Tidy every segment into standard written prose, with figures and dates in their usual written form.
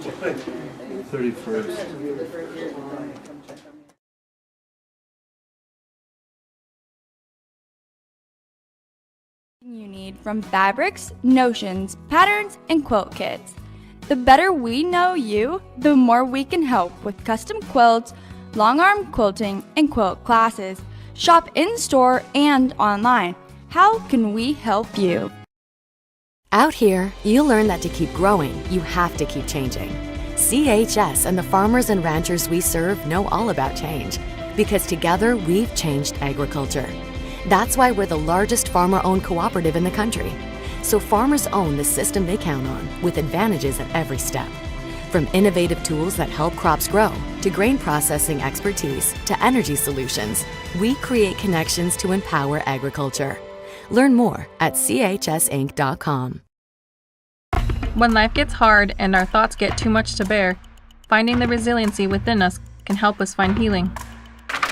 31st. You need from fabrics, notions, patterns, and quilt kits. The better we know you, the more we can help with custom quilts, long arm quilting, and quilt classes. Shop in-store and online. How can we help you? Out here, you'll learn that to keep growing, you have to keep changing. CHS and the farmers and ranchers we serve know all about change, because together we've changed agriculture. That's why we're the largest farmer-owned cooperative in the country. So farmers own the system they count on, with advantages at every step. From innovative tools that help crops grow, to grain processing expertise, to energy solutions, we create connections to empower agriculture. Learn more at chsinc.com. When life gets hard and our thoughts get too much to bear, finding the resiliency within us can help us find healing.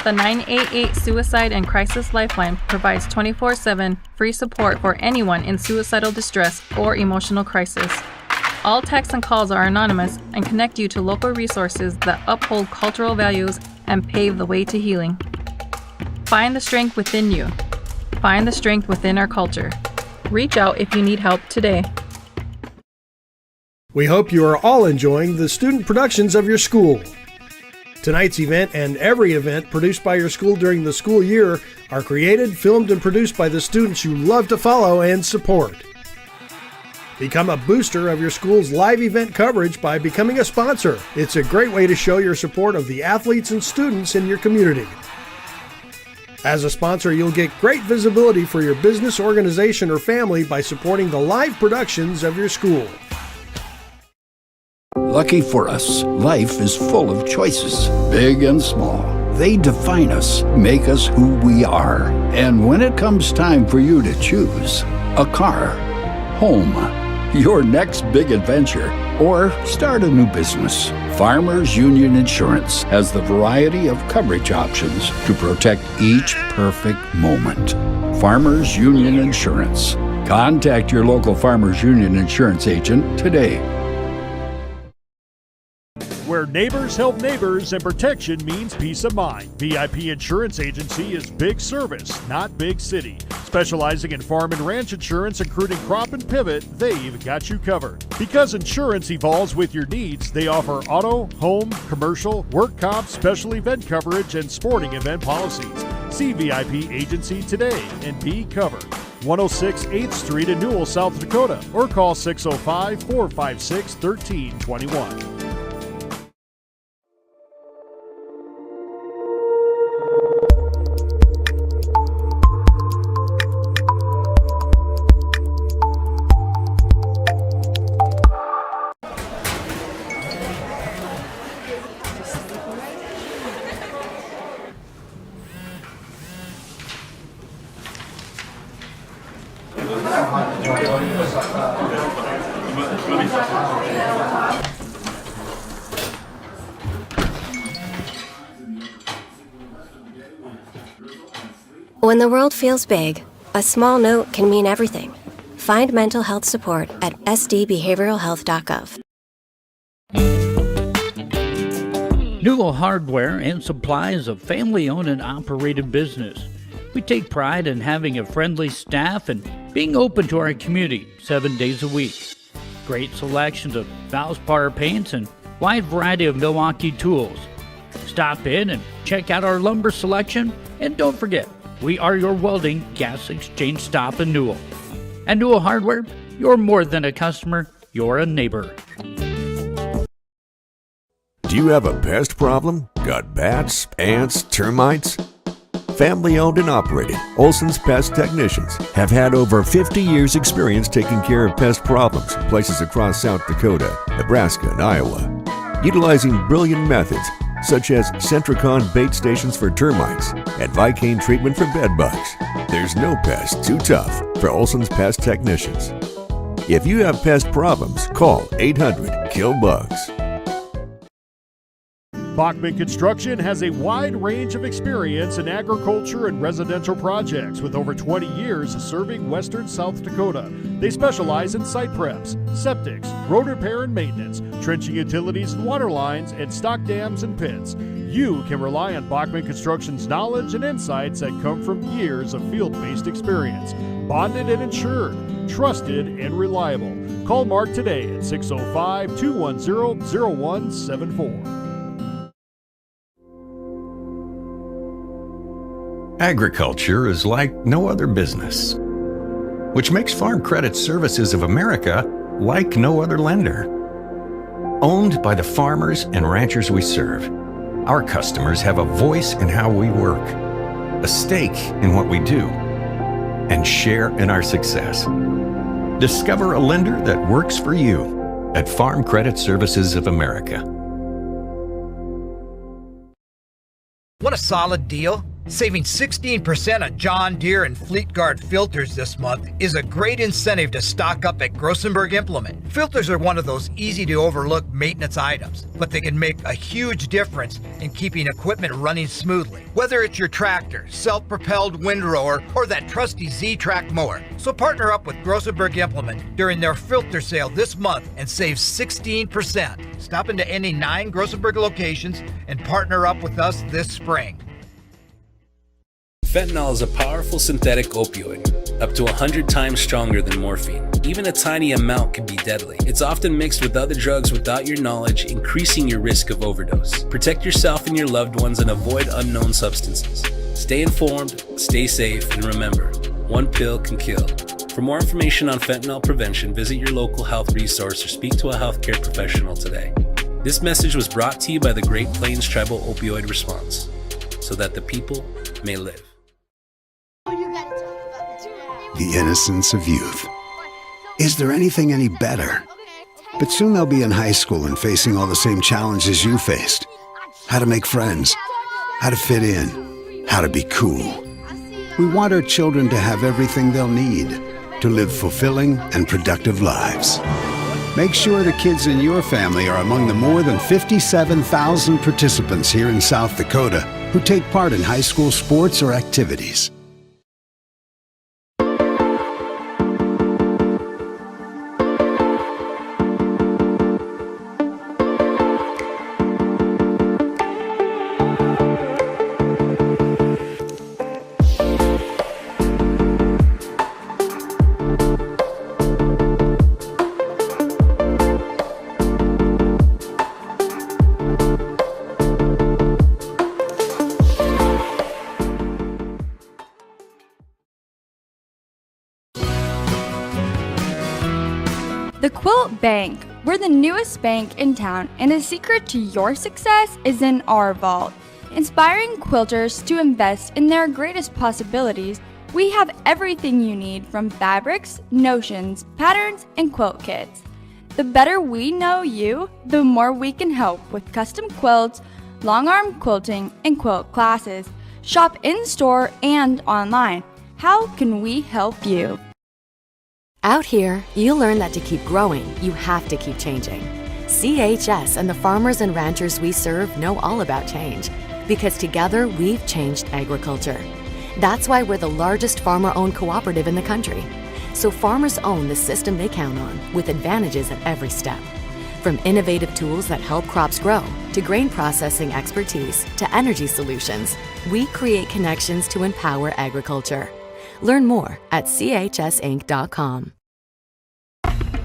The 988 Suicide and Crisis Lifeline provides 24/7 free support for anyone in suicidal distress or emotional crisis. All texts and calls are anonymous and connect you to local resources that uphold cultural values and pave the way to healing. Find the strength within you. Find the strength within our culture. Reach out if you need help today. We hope you are all enjoying the student productions of your school. Tonight's event and every event produced by your school during the school year are created, filmed, and produced by the students you love to follow and support. Become a booster of your school's live event coverage by becoming a sponsor. It's a great way to show your support of the athletes and students in your community. As a sponsor, you'll get great visibility for your business, organization, or family by supporting the live productions of your school. Lucky for us, life is full of choices, big and small. They define us, make us who we are. And when it comes time for you to choose a car, home, your next big adventure, or start a new business, Farmers Union Insurance has the variety of coverage options to protect each perfect moment. Farmers Union Insurance. Contact your local Farmers Union Insurance agent today. Where neighbors help neighbors and protection means peace of mind. VIP Insurance Agency is big service, not big city. Specializing in farm and ranch insurance, including crop and pivot, they've got you covered. Because insurance evolves with your needs, they offer auto, home, commercial, work comp, special event coverage, and sporting event policies. See VIP Agency today and be covered. 106 8th Street in Newell, South Dakota, or call 605-456-1321. When the world feels big, a small note can mean everything. Find mental health support at sdbehavioralhealth.gov. Newell Hardware and Supply is a family-owned and operated business. We take pride in having a friendly staff and being open to our community 7 days a week. Great selections of Valspar paints and wide variety of Milwaukee tools. Stop in and check out our lumber selection, and don't forget, we are your welding gas exchange stop in Newell. At Newell Hardware, you're more than a customer, you're a neighbor. Do you have a pest problem? Got bats, ants, termites? Family-owned and operated, Olson's Pest Technicians have had over 50 years' experience taking care of pest problems in places across South Dakota, Nebraska, and Iowa. Utilizing brilliant methods such as Centricon bait stations for termites and Vicane treatment for bed bugs. There's no pest too tough for Olson's Pest Technicians. If you have pest problems, call 800-KILL-BUGS. Bachman Construction has a wide range of experience in agriculture and residential projects with over 20 years serving western South Dakota. They specialize in site preps, septics, road repair and maintenance, trenching utilities and water lines, and stock dams and pits. You can rely on Bachman Construction's knowledge and insights that come from years of field-based experience. Bonded and insured, trusted and reliable. Call Mark today at 605-210-0174. Agriculture is like no other business, which makes Farm Credit Services of America like no other lender. Owned by the farmers and ranchers we serve, our customers have a voice in how we work, a stake in what we do, and share in our success. Discover a lender that works for you at Farm Credit Services of America. Want a solid deal? Saving 16% on John Deere and Fleet Guard filters this month is a great incentive to stock up at Grossenberg Implement. Filters are one of those easy to overlook maintenance items, but they can make a huge difference in keeping equipment running smoothly. Whether it's your tractor, self-propelled windrower, or that trusty Z-Track mower. So partner up with Grossenberg Implement during their filter sale this month and save 16%. Stop into any 9 Grossenberg locations and partner up with us this spring. Fentanyl is a powerful synthetic opioid, up to 100 times stronger than morphine. Even a tiny amount can be deadly. It's often mixed with other drugs without your knowledge, increasing your risk of overdose. Protect yourself and your loved ones and avoid unknown substances. Stay informed, stay safe, and remember, one pill can kill. For more information on fentanyl prevention, visit your local health resource or speak to a healthcare professional today. This message was brought to you by the Great Plains Tribal Opioid Response, so that the people may live. The innocence of youth. Is there anything any better? But soon they'll be in high school and facing all the same challenges you faced. How to make friends, how to fit in, how to be cool. We want our children to have everything they'll need to live fulfilling and productive lives. Make sure the kids in your family are among the more than 57,000 participants here in South Dakota who take part in high school sports or activities. The Quilt Bank. We're the newest bank in town, and the secret to your success is in our vault. Inspiring quilters to invest in their greatest possibilities, we have everything you need from fabrics, notions, patterns, and quilt kits. The better we know you, the more we can help with custom quilts, long arm quilting, and quilt classes. Shop in-store and online. How can we help you? Out here, you learn that to keep growing, you have to keep changing. CHS and the farmers and ranchers we serve know all about change, because together we've changed agriculture. That's why we're the largest farmer-owned cooperative in the country. So farmers own the system they count on, with advantages at every step. From innovative tools that help crops grow, to grain processing expertise, to energy solutions, we create connections to empower agriculture. Learn more at chsinc.com.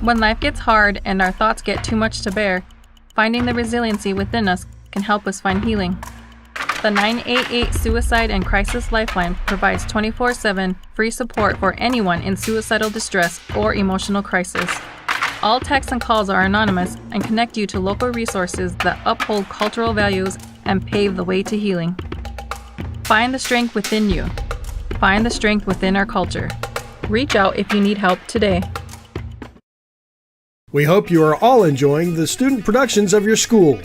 When life gets hard and our thoughts get too much to bear, finding the resiliency within us can help us find healing. The 988 Suicide and Crisis Lifeline provides 24/7 free support for anyone in suicidal distress or emotional crisis. All texts and calls are anonymous and connect you to local resources that uphold cultural values and pave the way to healing. Find the strength within you. Find the strength within our culture. Reach out if you need help today. We hope you are all enjoying the student productions of your school.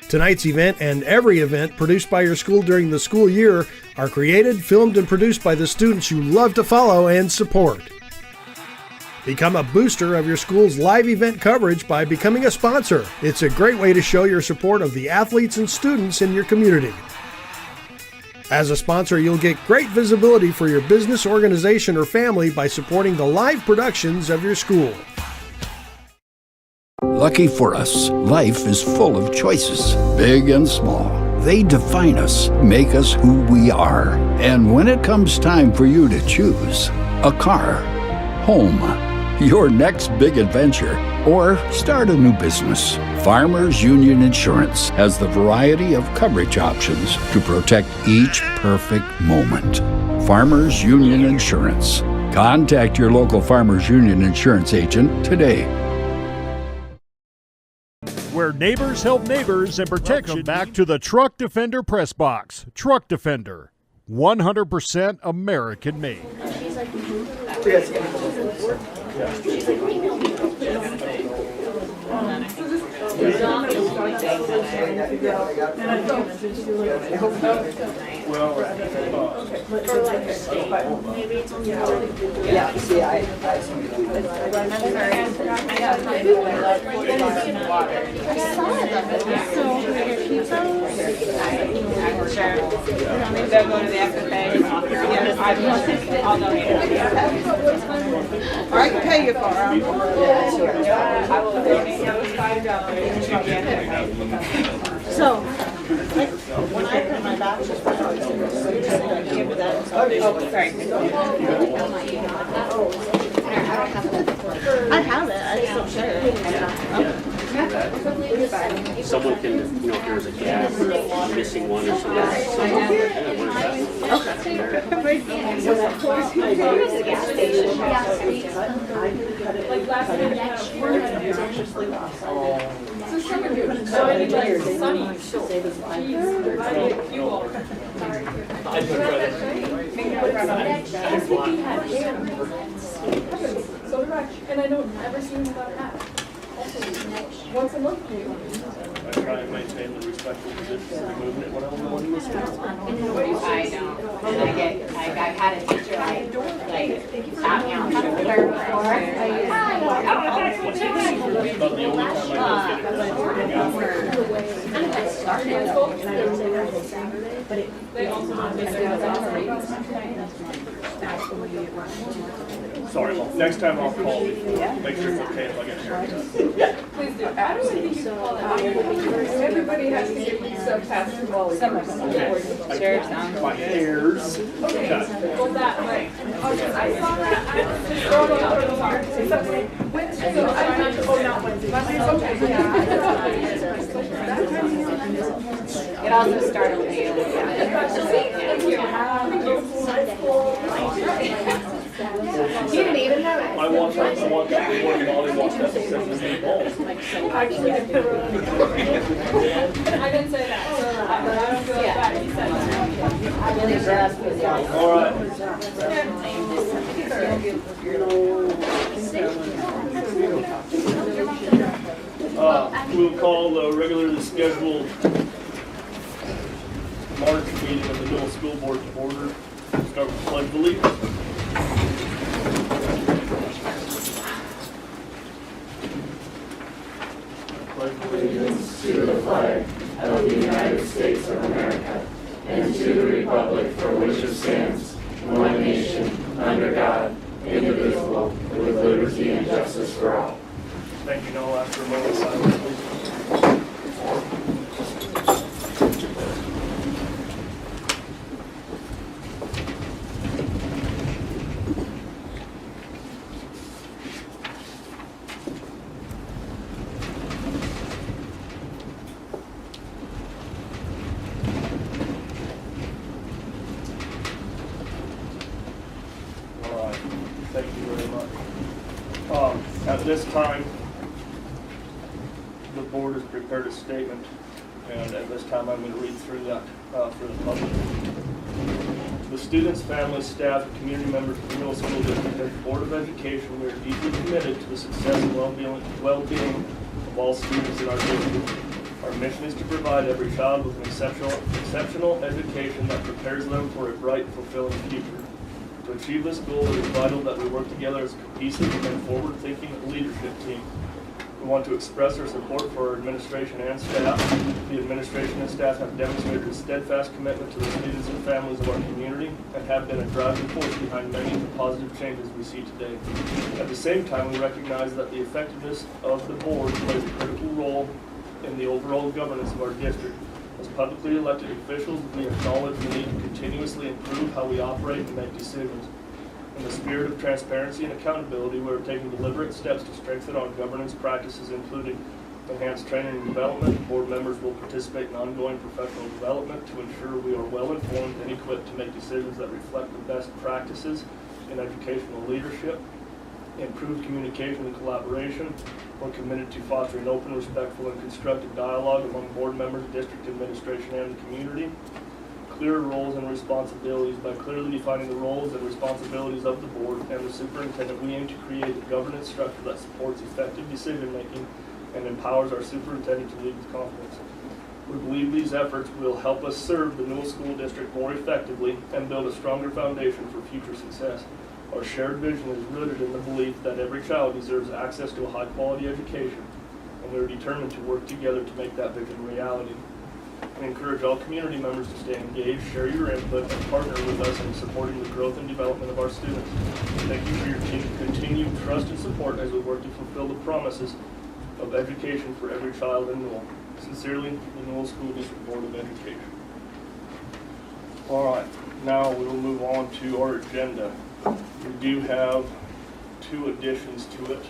Tonight's event and every event produced by your school during the school year are created, filmed, and produced by the students you love to follow and support. Become a booster of your school's live event coverage by becoming a sponsor. It's a great way to show your support of the athletes and students in your community. As a sponsor, you'll get great visibility for your business, organization, or family by supporting the live productions of your school. Lucky for us, life is full of choices, big and small. They define us, make us who we are. And when it comes time for you to choose, a car, home, your next big adventure, or start a new business, Farmers Union Insurance has the variety of coverage options to protect each perfect moment. Farmers Union Insurance. Contact your local Farmers Union Insurance agent today. Where neighbors help neighbors and protection. Welcome back to the Truck Defender Press Box. Truck Defender, 100% American made. I can pay you for it. I will donate those $5. So, when I put my bachelor's give me that. I have it. I just don't share it. Someone can, if there's a gap or missing one or something. And I don't ever see him without a hat. Once a month, I try and maintain the respectful position of moving it when I'm was I know. And I had a teacher taught me on how to prepare before. But the only time I started. They also don't miss sorry, well, next time I'll call you. Make sure it's okay if I get here. Yeah. Please do. I don't think you can call it out. Everybody has to get some past the wall. Sure, sounds my hairs. Okay. Well, that, like, okay, I saw that. I was just throwing it over the car. Wednesday, so I don't know. Oh, not Wednesday. Okay. It also startled me. You didn't even know it. I walked that before Molly walked up and said, "This is balls." Actually, I didn't say that, so I don't feel bad. You said that. All right. We'll call the regularly scheduled March meeting of the Newell School Board to order. Start with the Pledge of Allegiance. Allegiance to the flag of the United States of America and to the republic for which it stands, one nation, under God, indivisible, with liberty and justice for all. Thank you. Now, after a moment of silence, please. Thank you very much. At this time, the board has prepared a statement, and at this time I'm going to read through that for the public. The students, families, staff, and community members of the Newell School District and the Board of Education, we are deeply committed to the success and well-being of all students in our district. Our mission is to provide every child with an exceptional education that prepares them for a bright, fulfilling future. To To achieve this goal, it is vital that we work together as a cohesive and forward-thinking leadership team. We want to express our support for our administration and staff. The administration and staff have demonstrated a steadfast commitment to the students and families of our community and have been a driving force behind many of the positive changes we see today. At the same time, we recognize that the effectiveness of the board plays a critical role in the overall governance of our district. As publicly elected officials, we acknowledge the need to continuously improve how we operate and make decisions. In the spirit of transparency and accountability, we are taking deliberate steps to strengthen our governance practices, including enhanced training and development. Board members will participate in ongoing professional development to ensure we are well informed and equipped to make decisions that reflect the best practices in educational leadership. Improved communication and collaboration. We're committed to fostering open, respectful, and constructive dialogue among board members, district administration, and the community. Clear roles and responsibilities. By clearly defining the roles and responsibilities of the board and the superintendent, we aim to create a governance structure that supports effective decision-making and empowers our superintendent to lead with confidence. We believe these efforts will help us serve the Newell School District more effectively and build a stronger foundation for future success. Our shared vision is rooted in the belief that every child deserves access to a high-quality education, and we are determined to work together to make that vision reality. We encourage all community members to stay engaged, share your input, and partner with us in supporting the growth and development of our students. Thank you for your continued trust and support as we work to fulfill the promises of education for every child in Newell. Sincerely, the Newell School District Board of Education. All right, now we will move on to our agenda. We do have two additions to it.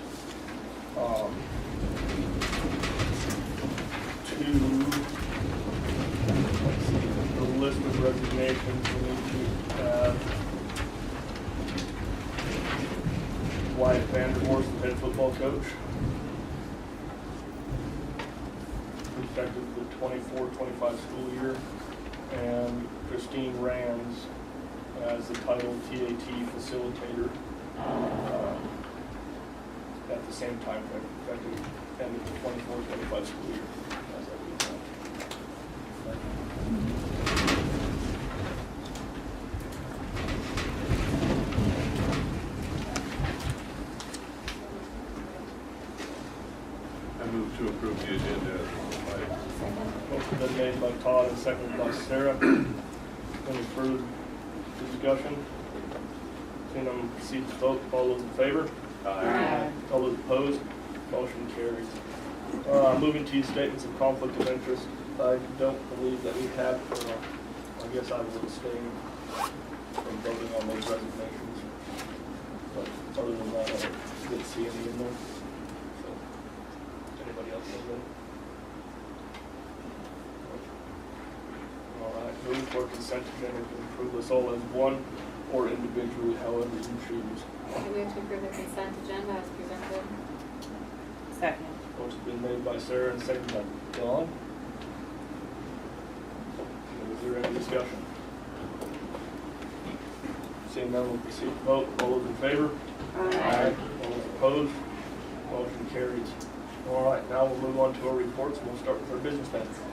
The list of resignations, we need to have Wyatt Vanderhorst, the head football coach, effective the 24-25 school year, and Christine Rands as the title TAT facilitator at the same time frame, effective end of the 24-25 school year. I move to approve the agenda. Motion been made by Todd and seconded by Sarah. Any further discussion? Seeing them proceed to vote. All those in favor? Aye. All those opposed? Motion carries. Moving to statements of conflict of interest. I don't believe that we have. I guess I will abstain from voting on those resignations. But other than that, I didn't see any in there. So, anybody else in there? All right. Moving for consent agenda to approve this all as one or individually, however you choose. Do we have to approve the consent agenda as presented? Second. Motion's been made by Sarah and seconded by Dawn. Is there any discussion? Seeing none, we'll proceed to vote. All those in favor? Aye. All those opposed? Motion carries. All right, now we'll move on to our reports, and we'll start with our business manager.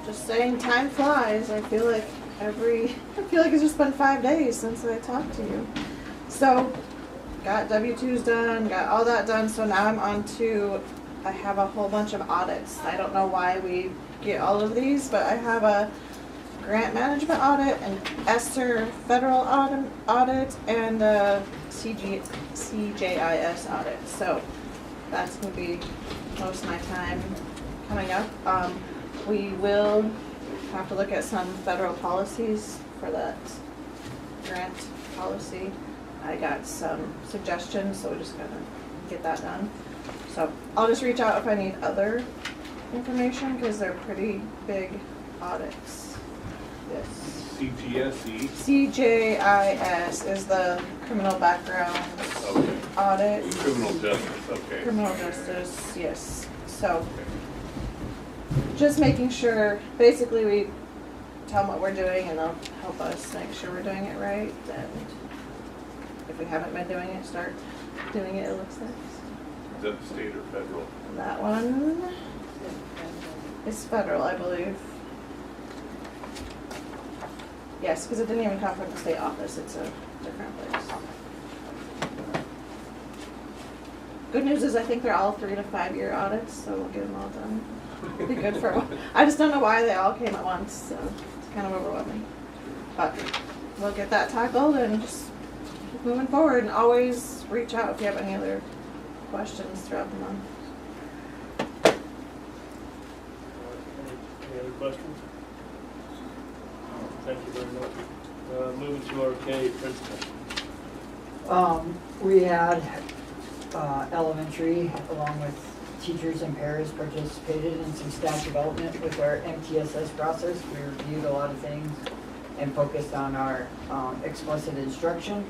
Just saying, time flies. I feel like it's just been 5 days since I talked to you. So, got W-2s done, got all that done, so now I'm on to, I have a whole bunch of audits. I don't know why we get all of these, but I have a grant management audit, an ESSER federal audit, and a CJIS audit. So, that's going to be most of my time coming up. We will have to look at some federal policies for that grant policy. I got some suggestions, so we're just gonna get that done. So I'll just reach out if I need other information, because they're pretty big audits. Yes. CGSE? CJIS is the criminal background audit. Criminal justice, okay. Criminal justice, yes. So just making sure, basically we tell them what we're doing and they'll help us make sure we're doing it right. And if we haven't been doing it, start doing it, it looks like. Is that state or federal? That one is federal, I believe. Yes, because it didn't even come from the state office, it's a different place. Good news is I think they're all 3 to 5 year audits, so we'll get them all done. It'll be good for a while. I just don't know why they all came at once, so it's kind of overwhelming. But we'll get that tackled and just keep moving forward, and always reach out if you have any other questions throughout the month. Any other questions? Thank you very much. Moving to our K principal. We had elementary, along with teachers and paras, participated in some staff development with our MTSS process. We reviewed a lot of things and focused on our explicit instruction.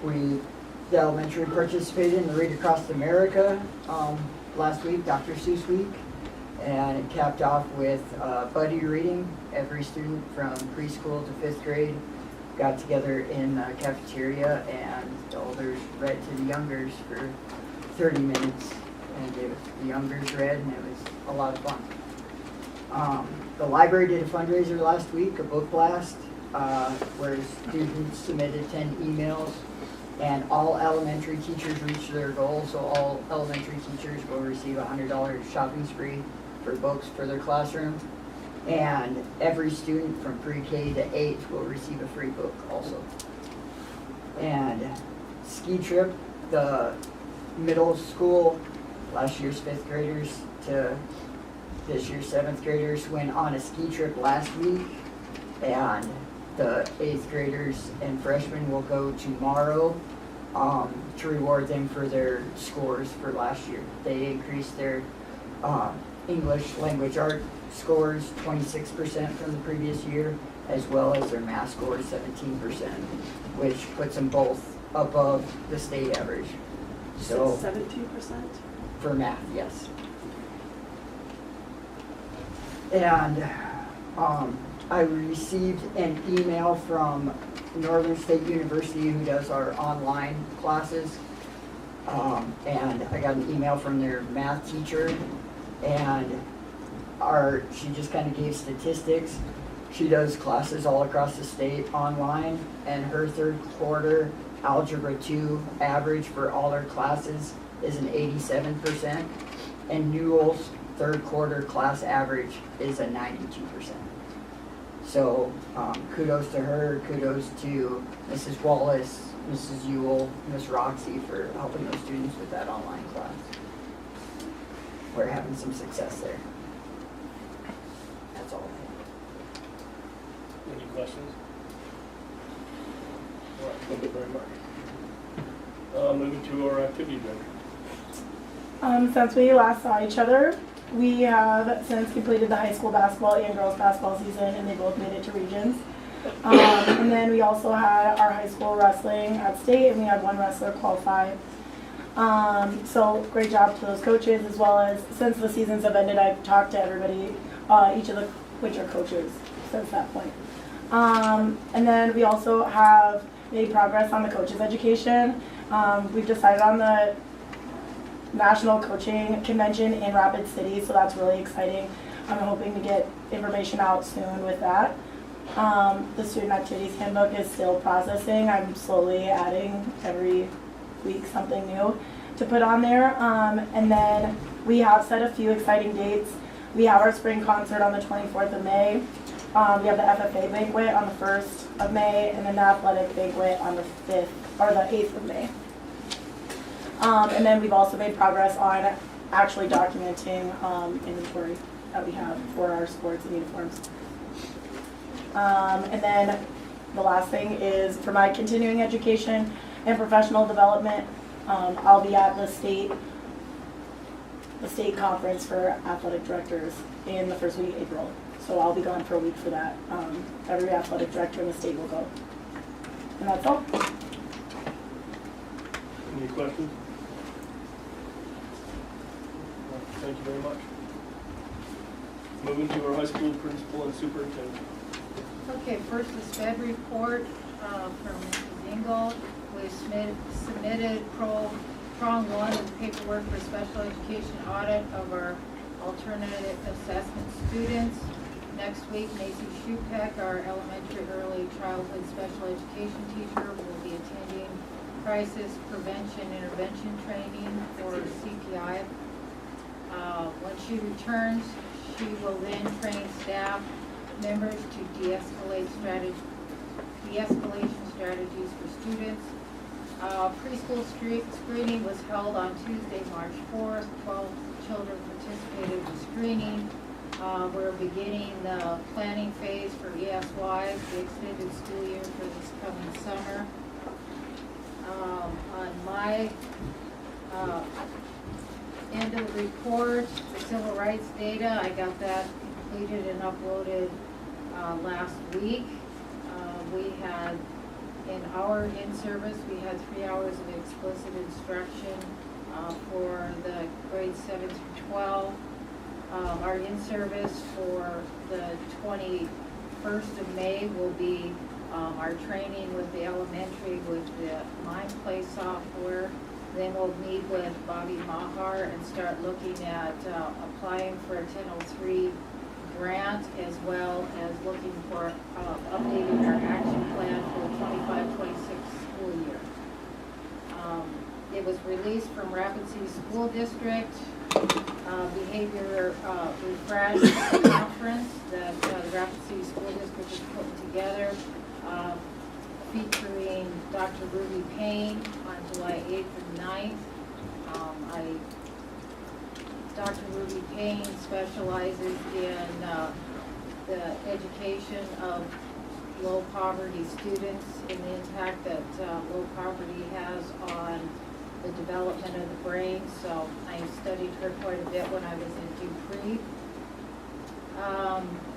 The elementary participated in the Read Across America last week, Dr. Seuss Week, and it capped off with buddy reading. Every student from preschool to 5th grade got together in the cafeteria, and the olders read to the youngers for 30 minutes, and the youngers read, and it was a lot of fun. The library did a fundraiser last week, a book blast, where students submitted 10 emails, and all elementary teachers reached their goal, so all elementary teachers will receive a $100 shopping spree for books for their classroom. And every student from pre-K to 8 will receive a free book also. And ski trip, the middle school, last year's 5th graders to this year's 7th graders went on a ski trip last week, and the 8th graders and freshmen will go tomorrow to reward them for their scores for last year. They increased their English language art scores 26% from the previous year, as well as their math scores 17%, which puts them both above the state average. So 17%? For math, yes. And I received an email from Northern State University, who does our online classes, and I got an email from their math teacher, and she just kind of gave statistics. She does classes all across the state online, and her 3rd quarter Algebra 2 average for all her classes is an 87%, and Newell's 3rd quarter class average is a 92%. So kudos to her, kudos to Mrs. Wallace, Mrs. Ewell, Miss Roxy for helping those students with that online class. We're having some success there. That's all I have. Any questions? All right, thank you very much. Moving to our activity director. Since we last saw each other, we have since completed the high school basketball and girls basketball season, and they both made it to regions. And then we also had our high school wrestling at state, and we had one wrestler qualify. So great job to those coaches, as well as since the seasons have ended, I've talked to everybody, each of the which are coaches since that point. And then we also have made progress on the coaches education. We've decided on the National Coaching Convention in Rapid City, so that's really exciting. I'm hoping to get information out soon with that. The Student Activities Handbook is still processing. I'm slowly adding every week something new to put on there. And then we have set a few exciting dates. We have our spring concert on the 24th of May. We have the FFA banquet on the 1st of May, and then the athletic banquet on the 5th, or the 8th of May. And then we've also made progress on actually documenting inventory that we have for our sports and uniforms. And then the last thing is for my continuing education and professional development, I'll be at the state conference for athletic directors in the first week of April. So I'll be gone for a week for that. Every athletic director in the state will go. And that's all. Any questions? Thank you very much. Moving to our high school principal and superintendent. Okay, first the SPED report from Mrs. Ingold. We submitted prong 1 of the paperwork for special education audit of our alternative assessment students. next week, Macy Shupek, our elementary early childhood special education teacher, will be attending crisis prevention intervention training for CPI. When she returns, she will then train staff members to de-escalation strategies for students. Preschool screening was held on Tuesday, March 4th. 12 children participated in the screening. We're beginning the planning phase for ESY, the extended school year for this coming summer. On my end of the report, the civil rights data, I got that completed and uploaded last week. We had, in our in-service, we had 3 hours of explicit instruction for the grades 7 through 12. Our in-service for the 21st of May will be our training with the elementary with the Mind Play software. Then we'll meet with Bobby Mahar and start looking at applying for a 1003 grant, as well as looking for updating our action plan for the 25-26 school year. It was released from Rapid City School District Behavior Refresh Conference that the Rapid City School District is putting together, featuring Dr. Ruby Payne on July 8th and 9th. Dr. Ruby Payne specializes in the education of low poverty students and the impact that low poverty has on the development of the brain. So I studied her quite a bit when I was in Dupree.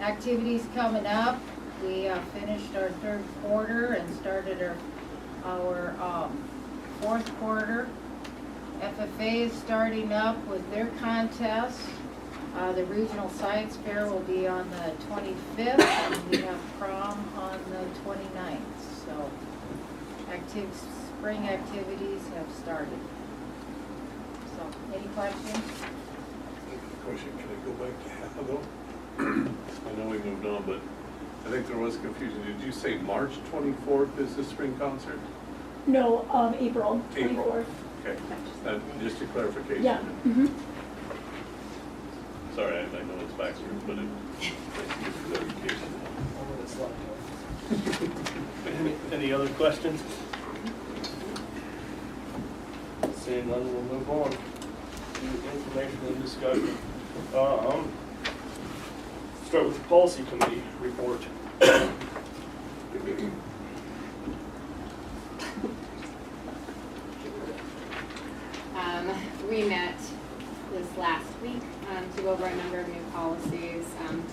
Activities coming up. We finished our third quarter and started our fourth quarter. FFA is starting up with their contest. The regional science fair will be on the 25th, and we have prom on the 29th. So spring activities have started. So, any questions? Question, can I go back to Hatfield? I know we moved on, but I think there was confusion. Did you say March 24th is the spring concert? No, April 24th. April. Okay, just a clarification. Yeah. Mm-hmm. Sorry, I know it's backwards, but clarification. Any other questions? Seeing none, we'll move on to information and discussion. Start with the policy committee report. We met this last week to go over a number of new policies.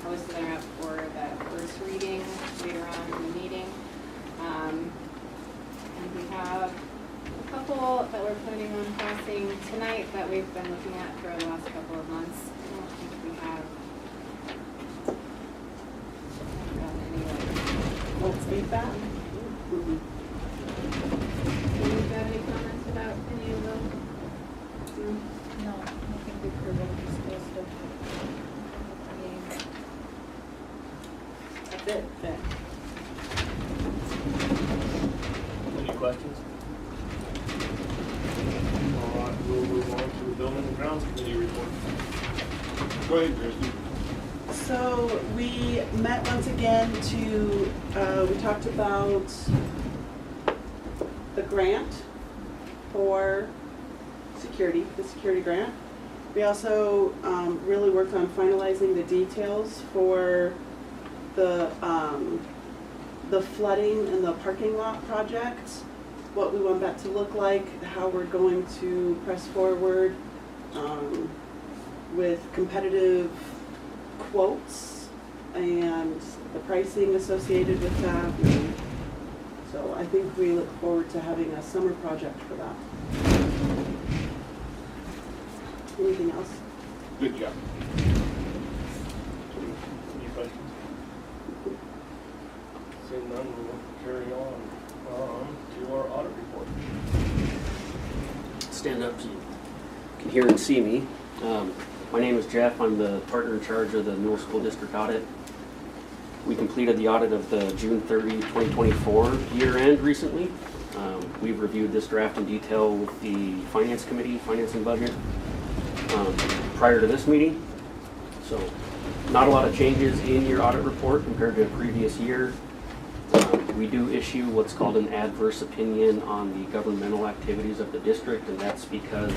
Posted them up for the first reading later on in the meeting. And we have a couple that we're planning on passing tonight that we've been looking at for the last couple of months. I don't think we have feedback. Do you have any comments about any of those? No, I think we've heard what we're supposed to. That's it. Any questions? All right, we'll move on to the building and grounds committee report. Go ahead, Christy. So we met once again to, we talked about the grant for security, the security grant. We also really worked on finalizing the details for the flooding in the parking lot project, what we want that to look like, how we're going to press forward with competitive quotes and the pricing associated with that. And so I think we look forward to having a summer project for that. Anything else? Good job. Any questions? Seeing none, we'll carry on to our audit report. Stand up so you can hear and see me. My name is Jeff. I'm the partner in charge of the Newell School District audit. We completed the audit of the June 30, 2024 year end recently. We've reviewed this draft in detail with the Finance Committee, Finance and Budget, prior to this meeting. So not a lot of changes in your audit report compared to a previous year. We do issue what's called an adverse opinion on the governmental activities of the district, and that's because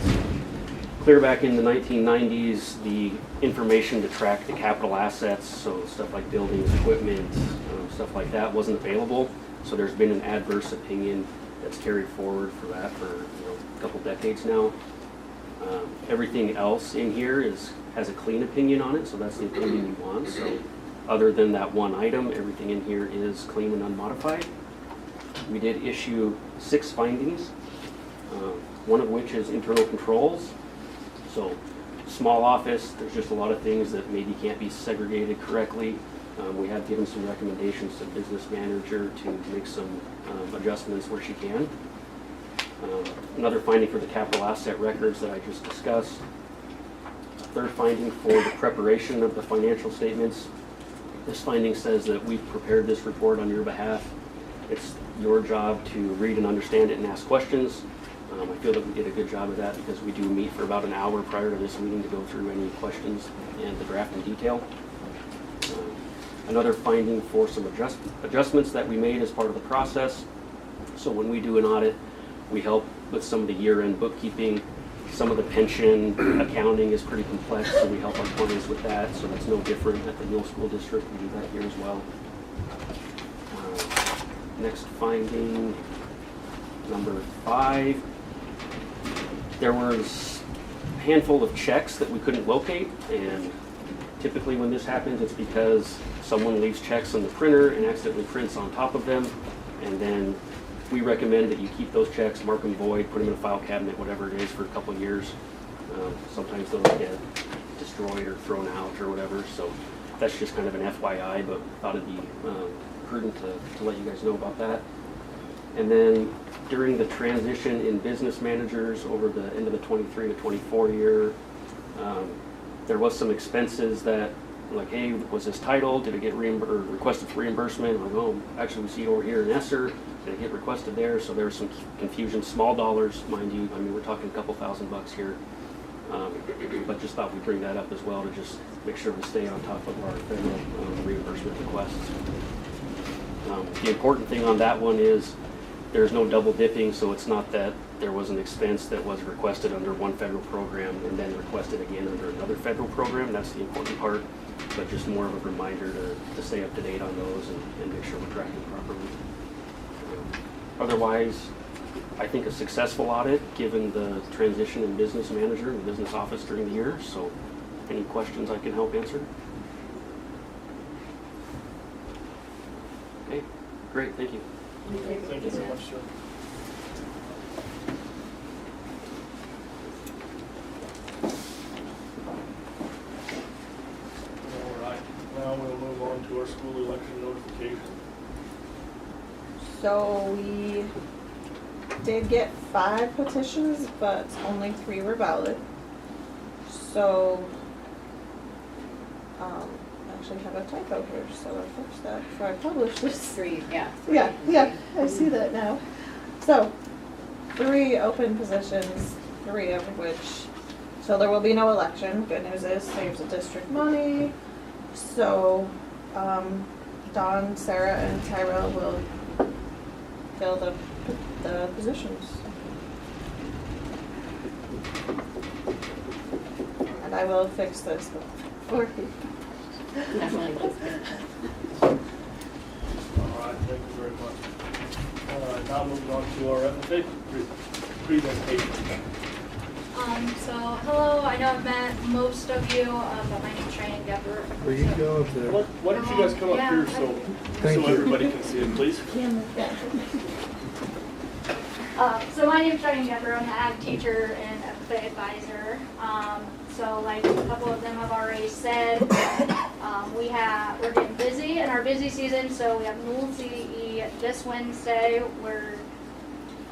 clear back in the 1990s, the information to track the capital assets, so stuff like buildings, equipment, stuff like that, wasn't available. So there's been an adverse opinion that's carried forward for that for a couple decades now. Everything else in here has a clean opinion on it, so that's the opinion you want. So other than that one item, everything in here is clean and unmodified. We did issue 6 findings, one of which is internal controls. So small office, there's just a lot of things that maybe can't be segregated correctly. We have given some recommendations to the business manager to make some adjustments where she can. Another finding for the capital asset records that I just discussed. Third finding for the preparation of the financial statements. This finding says that we've prepared this report on your behalf. It's your job to read and understand it and ask questions. I feel that we did a good job of that because we do meet for about an hour prior to this meeting to go through any questions and the draft in detail. Another finding for some adjustments that we made as part of the process. So when we do an audit, we help with some of the year-end bookkeeping. Some of the pension accounting is pretty complex, so we help our clients with that. So that's no different at the Newell School District. We do that here as well. Next finding, number 5. There was a handful of checks that we couldn't locate, and typically when this happens, it's because someone leaves checks in the printer and accidentally prints on top of them, and then we recommend that you keep those checks, mark them void, put them in a file cabinet, whatever it is, for a couple of years. Sometimes they'll get destroyed or thrown out or whatever, so that's just kind of an FYI, but thought it'd be prudent to let you guys know about that. And then during the transition in business managers over the end of the 23 to 24 year, there was some expenses that, like, hey, was this titled? Did it get requested for reimbursement? Like, oh, actually we see it over here in ESSER. Did it get requested there? So there was some confusion, small dollars, mind you. I mean, we're talking a couple $1,000 here. But just thought we'd bring that up as well to just make sure we stay on top of our federal reimbursement requests. The important thing on that one is there's no double dipping, so it's not that there was an expense that was requested under one federal program and then requested again under another federal program. That's the important part, but just more of a reminder to stay up to date on those and make sure we're tracking properly. Otherwise, I think a successful audit given the transition in business manager and the business office during the year. So any questions I can help answer? Okay, great, thank you. Thank you so much, sir. All right, now we'll move on to our school election notification. So we did get 5 petitions, but only 3 were valid. So, I actually have a typo here, so I'll fix that before I publish this. 3, yeah. Yeah, I see that now. So, 3 open positions, 3 of which, so there will be no election. Good news is, saves the district money. So, Dawn, Sarah, and Tyra will fill the positions. And I will fix this for you. Definitely. All right, thank you very much. Now moving on to our FFA presentation. So hello, I know I've met most of you, but my name's Cheyenne Gepper. Where you go up there? Why don't you guys come up here so everybody can see it, please? So my name's Cheyenne Gepper. I'm an ag teacher and FFA advisor. So like a couple of them have already said, we're getting busy in our busy season. So we have Newell CDE this Wednesday. We're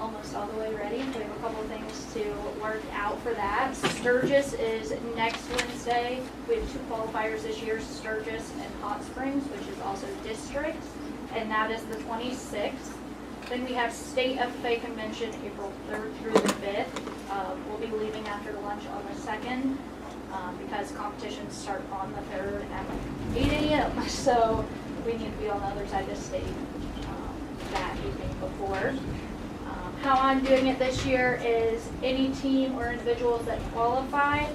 almost all the way ready. We have a couple things to work out for that. Sturgis is next Wednesday. We have 2 qualifiers this year, Sturgis and Hot Springs, which is also district, and that is the 26th. Then we have State FFA Convention April 3rd through the 5th. We'll be leaving after lunch on the 2nd because competitions start on the 3rd at 8 a.m. So we need to be on the other side of the state that evening before. How I'm doing it this year is any team or individuals that qualify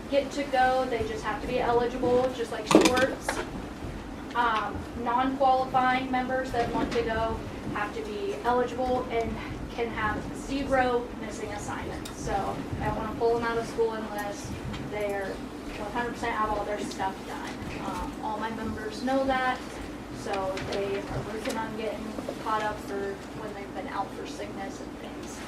get to go. They just have to be eligible, just like sports. Non-qualifying members that want to go have to be eligible and can have 0 missing assignments. So I want to pull them out of school unless they're 100% have all their stuff done. All my members know that, so they are working on getting caught up for when they've been out for sickness and things.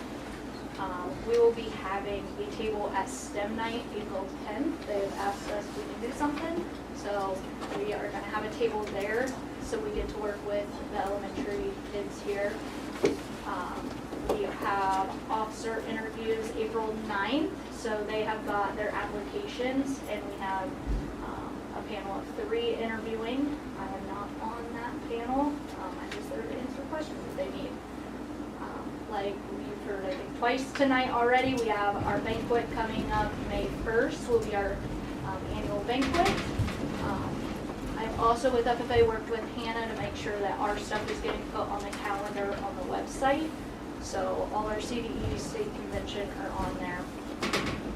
We will be having a table at STEM night April 10th. They've asked us if we can do something, so we are going to have a table there so we get to work with the elementary kids here. We have officer interviews April 9th, so they have got their applications, and we have a panel of 3 interviewing. I am not on that panel. I'm just there to answer questions if they need. Like you've heard, I think, twice tonight already, we have our banquet coming up May 1st, will be our annual banquet. I've also, with FFA, worked with Hannah to make sure that our stuff is getting put on the calendar on the website. So all our CDE state convention are on there.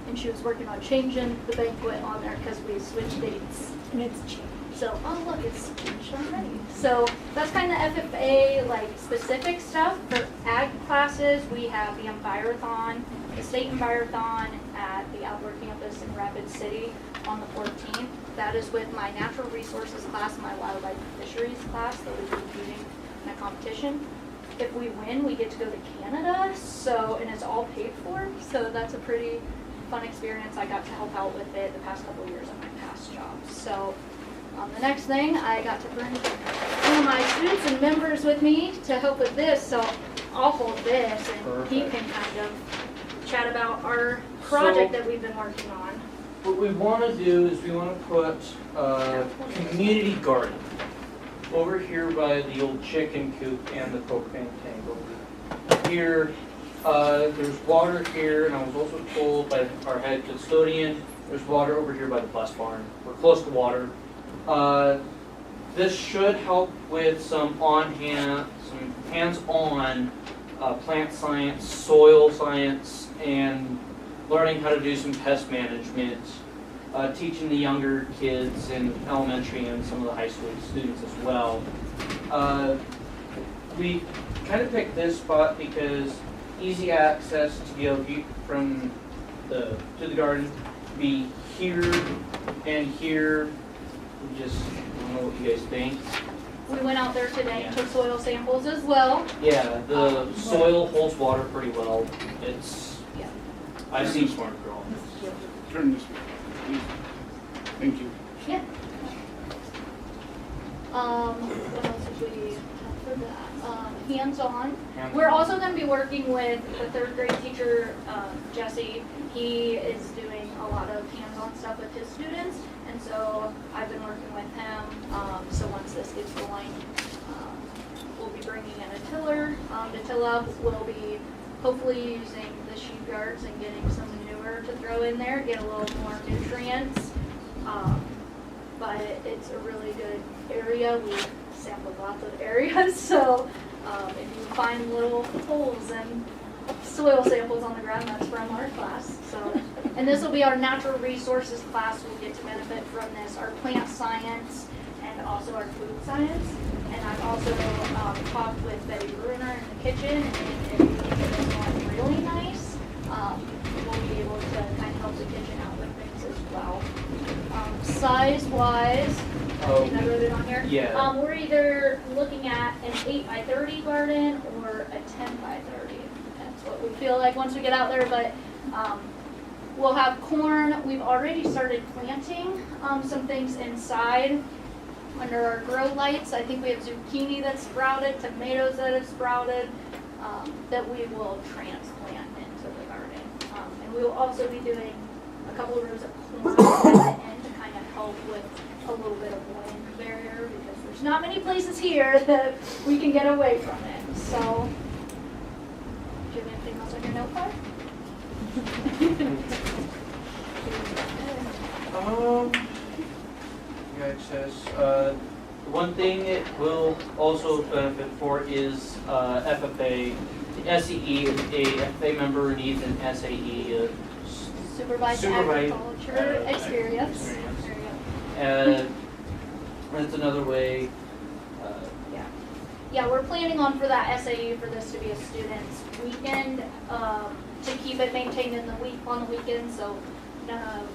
And she was working on changing the banquet on there because we switched dates and it's changed. So, oh look, it's changed already. So that's kind of FFA like specific stuff. For ag classes, we have the Envirothon, the state Envirothon at the outdoor campus in Rapid City on the 14th. That is with my natural resources class and my wildlife fisheries class. They'll be competing in a competition. If we win, we get to go to Canada, and it's all paid for. So that's a pretty fun experience. I got to help out with it the past couple of years on my past jobs. So the next thing, I got to bring one of my students and members with me to help with this. So I'll hold this, and he can kind of chat about our project that we've been working on. What we want to do is we want to put a community garden over here by the old chicken coop and the propane tank over here. There's water here, and I was also told by our head custodian, there's water over here by the bus barn. We're close to water. This should help with some hands-on plant science, soil science, and learning how to do some pest management, teaching the younger kids in elementary and some of the high school students as well. We kind of picked this spot because easy access to be able to from to the garden, be here and here. We just, I don't know what you guys think. We went out there today and took soil samples as well. Yeah, the soil holds water pretty well. I've seen smart grow. Turn this way, please. Thank you. Yeah. What else did we have for that? Hands-on. We're also going to be working with the 3rd grade teacher, Jesse. He is doing a lot of hands-on stuff with his students, and so I've been working with him. So once this gets going, we'll be bringing in a tiller to till up. We'll be hopefully using the sheep yards and getting some manure to throw in there, get a little more nutrients. But it's a really good area. We sampled lots of areas, so if you find little holes and soil samples on the ground, that's from our class. So, and this will be our natural resources class. We'll get to benefit from this, our plant science and also our food science. And I've also talked with Betty Bruner in the kitchen, and if we can get this one really nice, we'll be able to kind of help the kitchen out with things as well. Size-wise, I think I wrote it on here. Yeah. We're either looking at an 8 by 30 garden or a 10 by 30. That's what we feel like once we get out there, but we'll have corn. We've already started planting some things inside under our grow lights. I think we have zucchini that's sprouted, tomatoes that have sprouted. that we will transplant into the garden. And we will also be doing a couple of rows of corn at the end to kind of help with a little bit of wind barrier, because there's not many places here that we can get away from it. So, do you have anything else on your notepad? Yeah, it says, one thing it will also benefit for is FFA, the SEE. A FFA member needs an SAE, Supervised agriculture experience. That's another way. Yeah, we're planning on for that SAU for this to be a student's weekend, to keep it maintained in the week, on the weekend, so none of,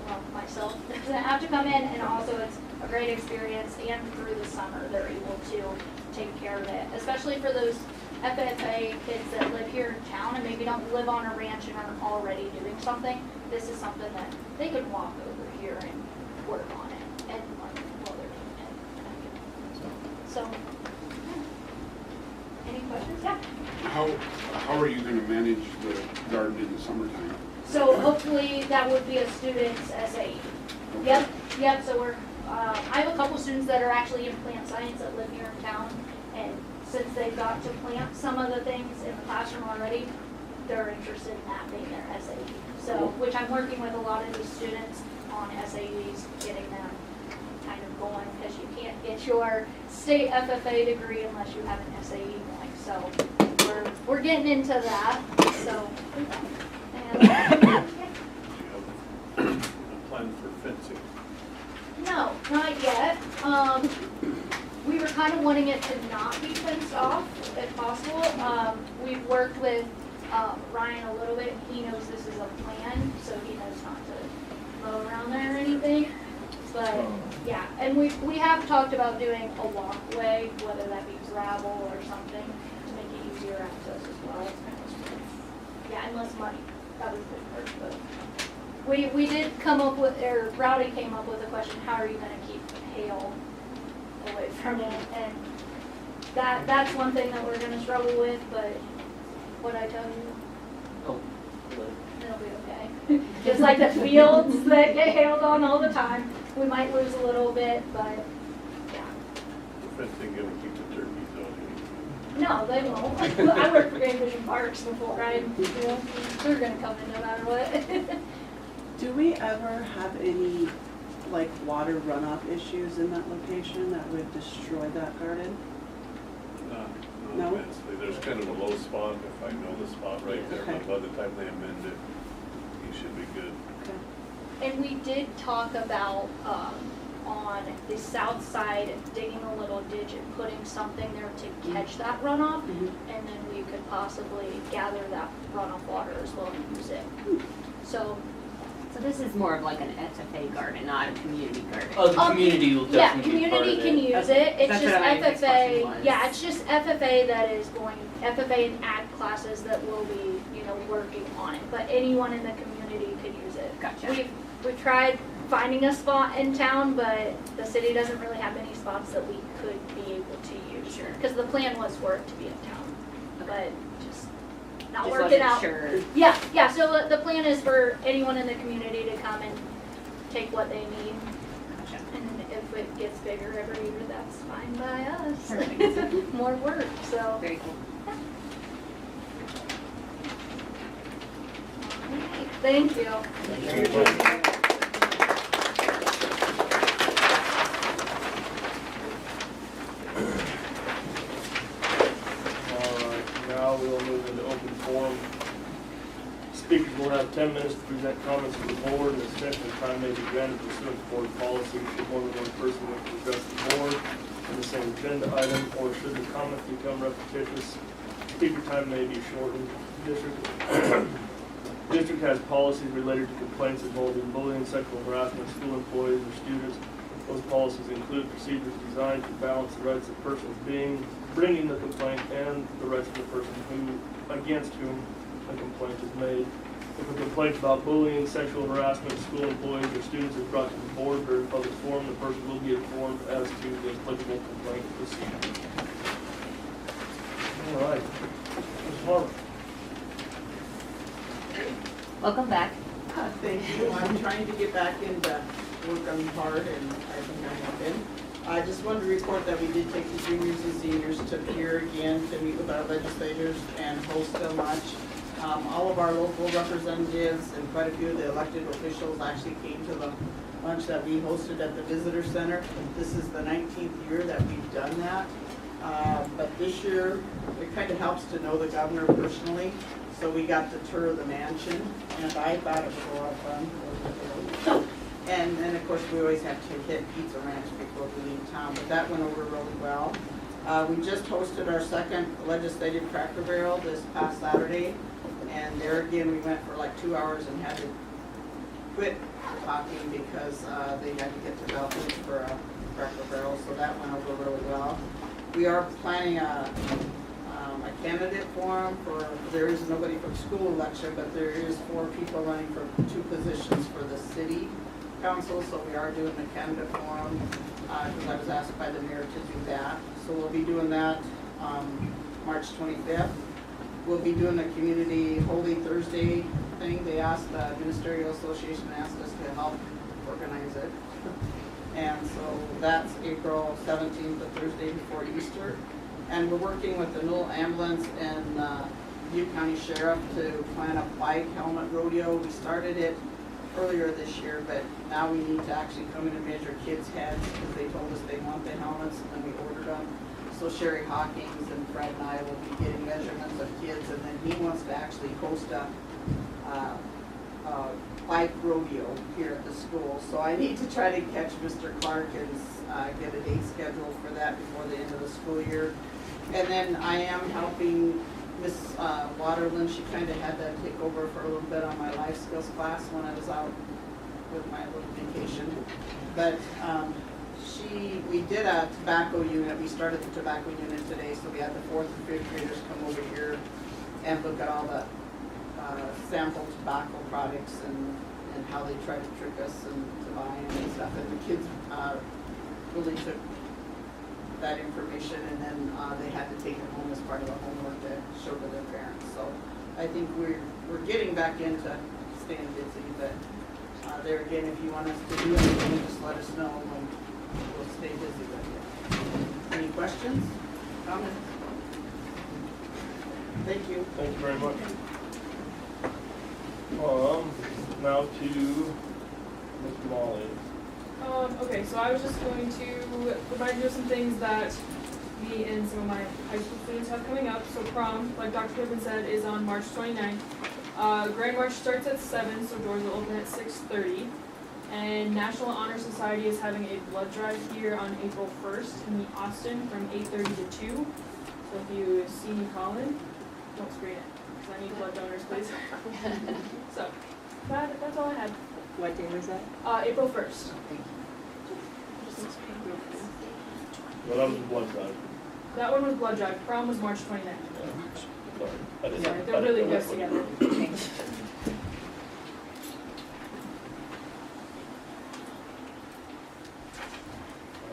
well, myself doesn't have to come in, and also it's a great experience, and through the summer, they're able to take care of it, especially for those FFA kids that live here in town and maybe don't live on a ranch and are already doing something. This is something that they could walk over here and work on it and learn while they're doing it. So, any questions? Yeah. How are you going to manage the garden in the summertime? So hopefully that would be a student's SAE. Okay. Yep. So we're, I have a couple students that are actually in plant science that live here in town, and since they've got to plant some of the things in the classroom already, they're interested in that being their SAE. So, which I'm working with a lot of these students on SAEs, getting them kind of going, because you can't get your state FFA degree unless you have an SAE going. So we're getting into that. So and Plan for fencing? no, not yet. We were kind of wanting it to not be fenced off if possible. We've worked with Ryan a little bit. He knows this is a plan, so he knows not to mow around there or anything. But yeah, and we have talked about doing a walkway, whether that be gravel or something, to make it easier access as well. Yeah, and less money. That was the first, but we did come up with, or Rowdy came up with a question: how are you going to keep hail away from it? And that's one thing that we're going to struggle with. But what I tell you, it'll be okay. Just like the fields that get hailed on all the time. We might lose a little bit, but yeah. The fencing gonna keep the turkeys out? No, they won't. I worked for Game Fish and Parks before, right? They're gonna come in no matter what. Do we ever have any, like, water runoff issues in that location that would destroy that garden? No, immensely. There's kind of a low spot, if I know the spot right there, Okay. but by the time they amend it, you should be good. Okay. And we did talk about on the south side digging a little ditch and putting something there to catch that runoff, and then we could possibly gather that runoff water as well and use it. So this is more of like an FFA garden, not a community garden. Oh, the community will definitely yeah, be part of community can it. use it. It's That's just what my next question FFA. was. Yeah, it's just FFA that is going FFA and ag classes that will be working on it. But anyone in the community could use it. Gotcha. We've tried finding a spot in town, but the city doesn't really have any spots that we could be able to use. Sure. Because the plan was for it to be in town, but just not Just working wasn't out. sure. Yeah. So the plan is for anyone in the community to come and take what they need. Gotcha. And if it gets bigger every year, that's fine by us. Perfect. More work, so. Very cool. Alright, thank you. Alright, now we'll move into open forum. Speakers will have 10 minutes to present comments to the board, and extension of time may be granted pursuant to board policy should more than one person wish to address the board on the same agenda item, or should the comments become repetitious, speaker time may be shortened. District has policies related to complaints involving bullying, sexual harassment, school employees, or students. Those policies include procedures designed to balance the rights of persons bringing the complaint and the rights of the person against whom a complaint is made. If a complaint about bullying, sexual harassment, school employees, or students is brought to the board during public forum, the person will be informed as to the applicable complaint procedure. All right. Welcome back. Thank you. I'm trying to get back into working hard, and I think I have been. I just wanted to report that we did take the juniors and seniors to Pier again to meet with our legislators and host a lunch. All of our local representatives and quite a few of the elected officials actually came to the lunch that we hosted at the Visitor Center. This is the 19th year that we've done that. But this year, it kind of helps to know the governor personally. So we got to tour the mansion, and I thought it was a lot of fun. And then, of course, we always have to hit Pizza Ranch before we leave town, but that went over really well. We just hosted our second legislative Cracker Barrel this past Saturday, and there again, we went for like 2 hours and had to quit talking because they had to get the balcony for a Cracker Barrel, so that went over really well. We are planning a candidate forum for, there is nobody for the school election, but there is 4 people running for 2 positions for the city council, so we are doing a candidate forum because I was asked by the mayor to do that. So we'll be doing that March 25th. We'll be doing a community Holy Thursday thing. They asked, the Ministerial Association asked us to help organize it. And so that's April 17th, the Thursday before Easter. And we're working with the Newell Ambulance and Butte County Sheriff to plan a bike helmet rodeo. We started it earlier this year, but now we need to actually come in and measure kids' heads because they told us they want the helmets, and then we ordered them. So Sherry Hawkins and Fred and I will be getting measurements of kids, and then he wants to actually host a bike rodeo here at the school. So I need to try to catch Mr. Clark and get a date scheduled for that before the end of the school year. And then I am helping Miss Waterland. She kind of had to take over for a little bit on my life skills class when I was out with my little vacation. But we did a tobacco unit. We started the tobacco unit today, so we had the 4th and 5th graders come over here and look at all the sample tobacco products and how they try to trick us and to buy them and stuff. And the kids really took that information, and then they had to take it home as part of the homework to show to their parents. So I think we're getting back into staying busy, but there again, if you want us to do anything, just let us know and we'll stay busy with you. Any questions? Comments? Thank you. Thank you very much. Now to Ms. Molly. Okay, so I was just going to provide you with some things that me and some of my high school students have coming up. So prom, like Dr. Pippin said, is on March 29th. Grand March starts at 7, so doors will open at 6:30. And National Honor Society is having a blood drive here on April 1st in Austin from 8:30 to 2. So if you see me calling, don't screen it, because I need blood donors, please. So that's all I had. What day was that? April 1st. Well, that was a blood drive. That one was blood drive. Prom was March 29th. Sorry. I didn't- Sorry, I they're really didn't- close together.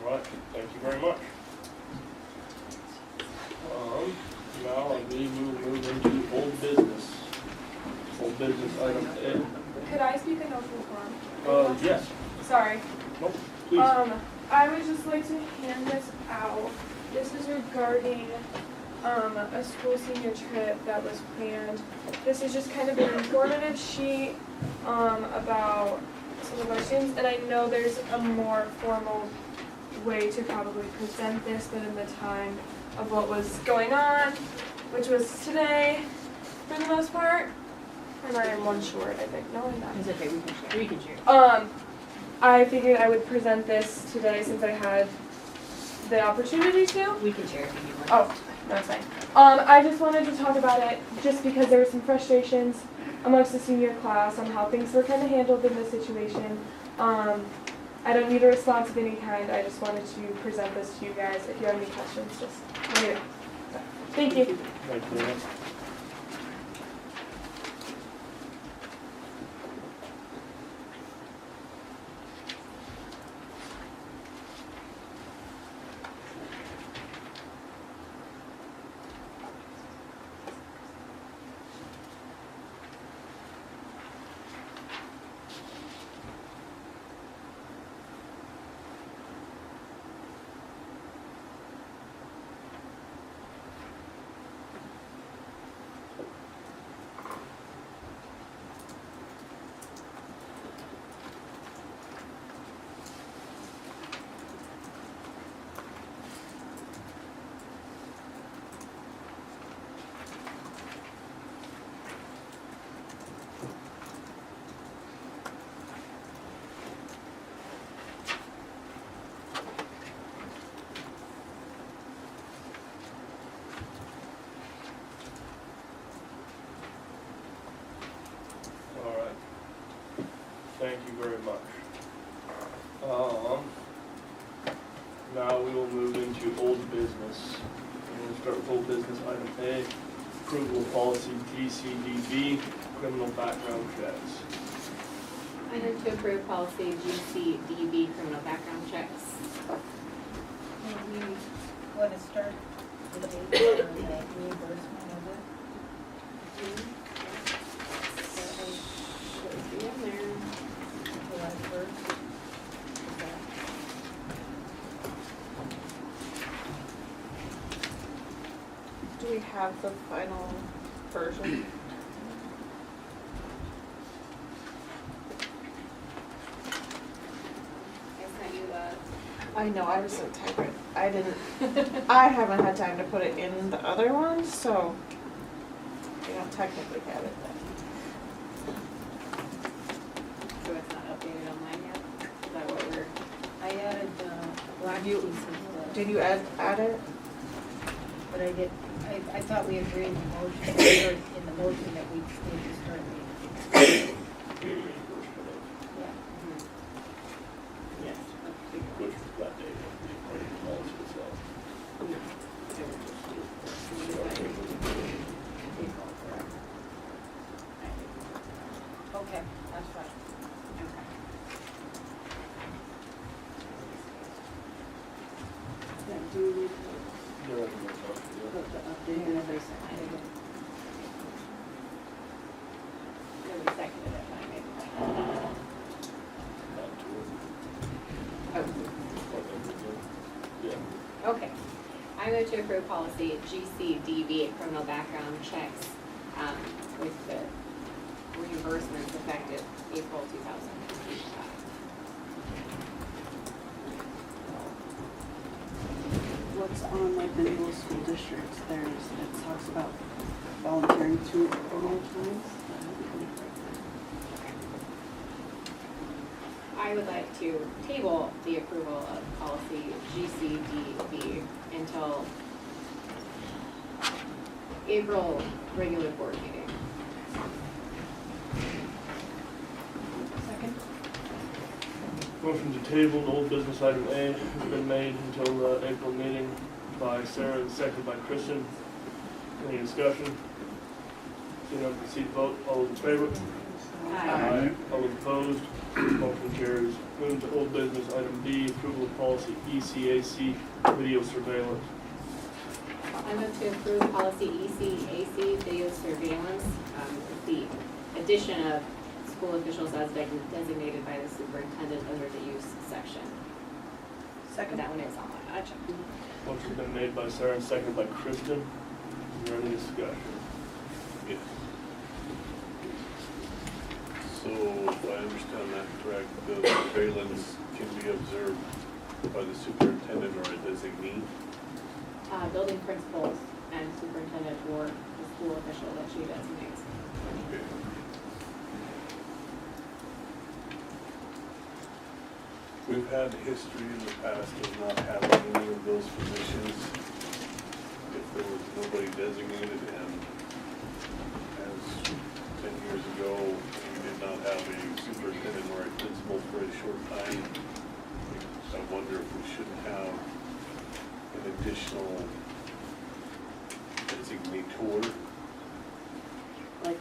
All right, thank you very much. Now I believe we will move into old business. Old business item A. Could I speak in open forum? Yes. Sorry. Nope, please. I would just like to hand this out. This is regarding a school senior trip that was planned. This is just kind of an informative sheet about some of our students, and I know there's a more formal way to probably present this, but in the time of what was going on, which was today for the most part, and I am one short, I think. No, I'm not. It's okay, we can share. We can share. I figured I would present this today since I had the opportunity to. We can share if you want. Oh, that's fine. I just wanted to talk about it just because there were some frustrations amongst the senior class on how things were kind of handled in this situation. I don't need a response of any kind. I just wanted to present this to you guys. If you have any questions, just let me know. Thank you. Thank you very much. Now we will move into old business. And we'll start with old business item A, approval of policy GCDB, criminal background checks. I move to approve policy GCDB, criminal background checks. We want to start the date for the reimbursement of it. Should be in there. July 1st. Do we have the final version? I sent you the. I know, I was so tired. I didn't, I haven't had time to put it in the other one, so we don't technically have it then. So it's not updated online yet? Is that what we're? I added black You- pieces of Did you add it? but I did, I thought we agreed in the motion, or in the motion that we need to start the. Yeah. Yes. Which was that date, the policy itself. Okay, that's fine. Okay. Do we need There are no motions, yeah. to put the updated everything? Nobody seconded it, but I made the Yeah. Okay. I move to approve policy GCDB, criminal background checks, with the reimbursements effective April 2025. What's on like the Newell School District, it talks about volunteering to promote times. I would like to table the approval of policy GCDB until April regular board meeting. Second? Motion to table the old business item A has been made until the April meeting by Sarah and seconded by Kristen. Any discussion? Seeing none, proceed to vote. All those in favor? Aye. All those opposed? Motion carries. Moving to old business item B, approval of policy ECAC, video surveillance. I move to approve policy ECAC, video surveillance, with the addition of school officials as designated by the superintendent under the use section. Second. That one is online, I checked. Motion's been made by Sarah and seconded by Kristen. Is there any discussion? Yes. So if I understand that correct, the surveillance can be observed by the superintendent or a designee? Building principals and superintendent or the school official that she designates. Okay. We've had history in the past of not having any of those positions. If there was nobody designated, and as 10 years ago, we did not have a superintendent or a principal for a short time, I wonder if we shouldn't have an additional designator. Like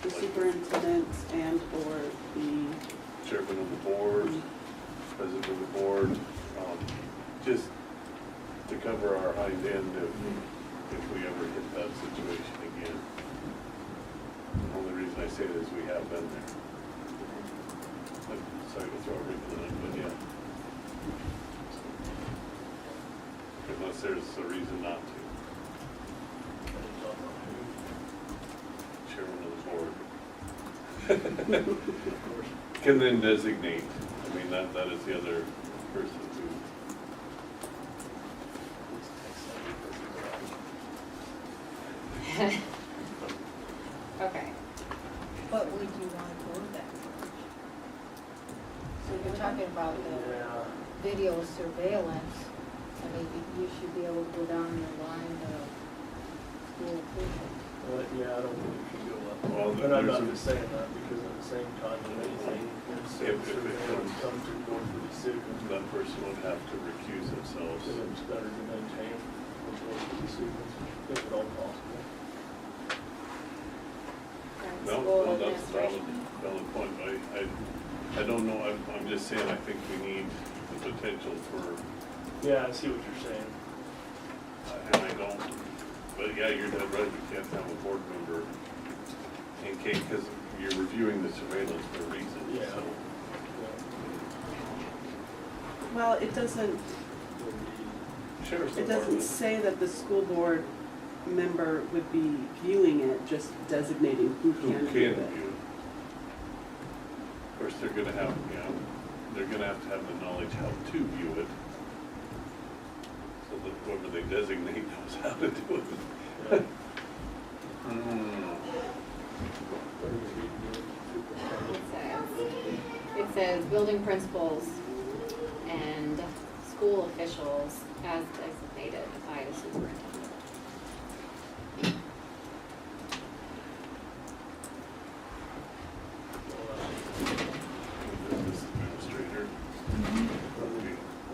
the superintendent and or the Chairman of the board, president of the board, just to cover our hind end if we ever hit that situation again. The only reason I say it is we have been there. I'm sorry to throw a wrinkle in it, but yeah. Unless there's a reason not to. Chairman of the board. Can then designate. I mean, that is the other person who. Okay. What would you want to go that for? So you're talking about the video surveillance, I mean, you should be able to go down the line of school officials. Yeah, I don't think it should go up. Well, And I'm not there's a- just saying that because at the same time, if anything, if If it comes to the board for decision, that person would have to recuse themselves. then it's better to maintain the board for decisions, if at all possible. No, School no, that's a valid, administration. valid point. I don't know, I'm just saying, I think we need the potential for, Yeah, I see what you're saying. and I don't, but yeah, you're dead right, we can't have a board member in case, because you're reviewing the surveillance for a reason, Yeah. so. Well, it doesn't, Sheriff's it doesn't Department. say that the school board member would be viewing it, just designating who Who can can view view it. it? Of course, they're gonna have, they're gonna have to have the knowledge how to view it. So that whoever they designate knows how to do it. It says building principals and school officials as designated by the superintendent. Business administrator.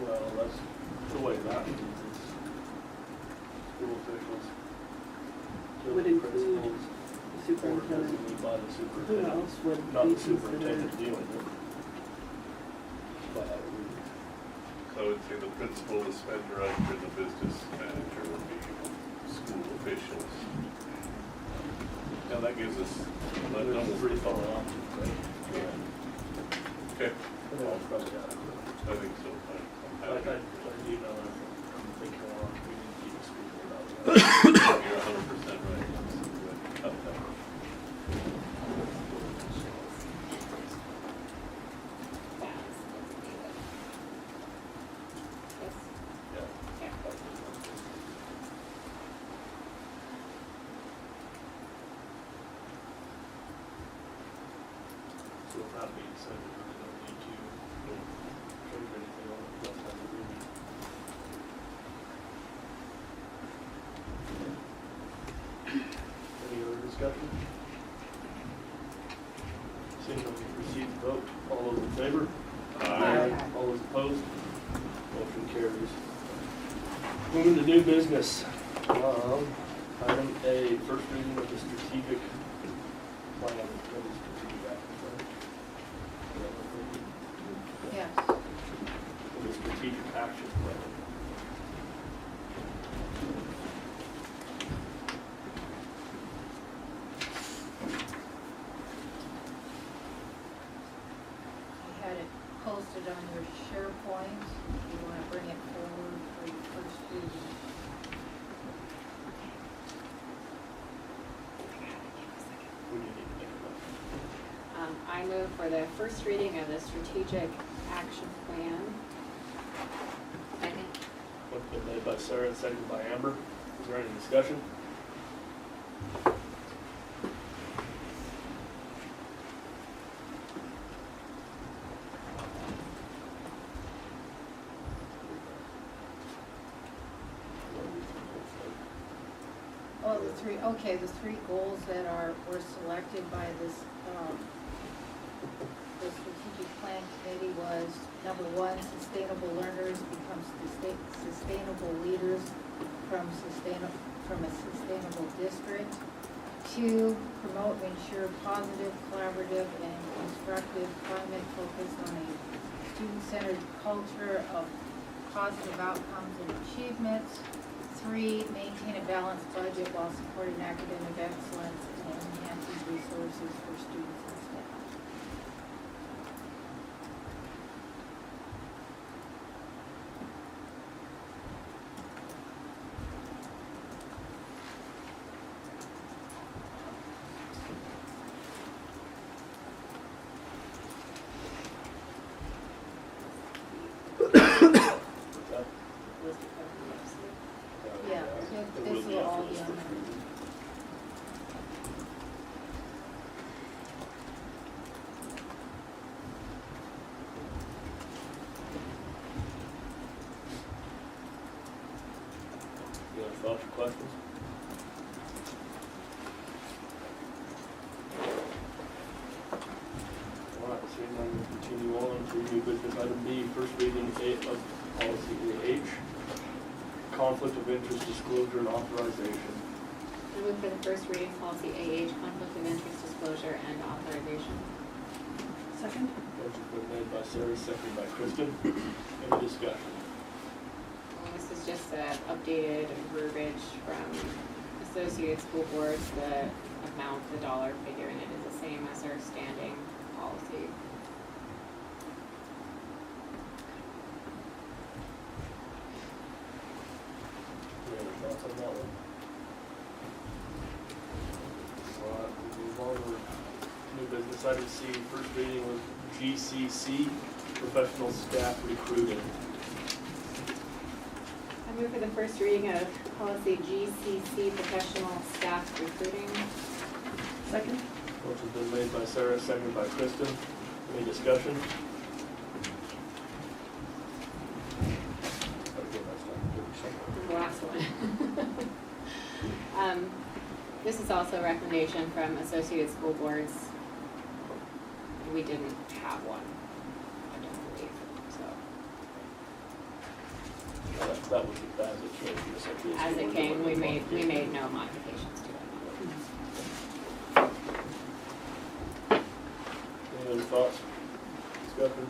Well, that's the way that reads is school officials. Would building include principals, the or superintendent. designated by the Who superintendent. else would Not be the superintendent considered? dealing with it. But I would read it. So I would say the principal, the sped director, and the business manager would be school officials. Now that gives us, that There's doubles three the follow thought. options, right? Okay, I think that's probably adequate. I think so. I I'm happy. do know, I'm thinking along, we need to keep speaking about it. You're 100% right. Okay. So with that being said, we really don't need to change anything on it, that's how we do it. Any other discussion? Seeing none, we proceed to vote. All those in favor? Aye. All those opposed? Motion carries. Moving to new business. Item A, first reading of the strategic plan. What is strategic action plan? Yes. What is strategic action plan? I had it posted on your SharePoint. If you want to bring it forward for your first reading. We need to make a motion. I move for the first reading of the strategic action plan. Second. Motion been made by Sarah, seconded by Amber. Is there any discussion? Oh, the three goals that were selected by this, the strategic plan committee was, number one, sustainable learners become sustainable leaders from a sustainable district. Two, promote and ensure positive, collaborative, and constructive climate focused on a student-centered culture of positive outcomes and achievements. Three, maintain a balanced budget while supporting academic excellence and enhancing resources for students and staff. Yeah, this will all be on there. Any other thoughts or questions? of policy AH, conflict of interest disclosure and authorization. I move for the first reading policy AH, conflict of interest disclosure and authorization. Second? Motion's been made by Sarah, seconded by Kristen. Any discussion? Well, this is just updated verbiage from Associated School Boards. The amount, the dollar figure in it is the same as our standing policy. Any other thoughts on that one? We move on to new business item C, first reading of GCC, professional staff recruiting. I move for the first reading of policy GCC, professional staff recruiting. Second? Motion's been made by Sarah, seconded by Kristen. Any discussion? The last one. This is also a recommendation from Associated School Boards. We didn't have one, I don't believe, so. That was as it came from the Associated As School it Board. came, we made no modifications to it. Any other thoughts? Discussion?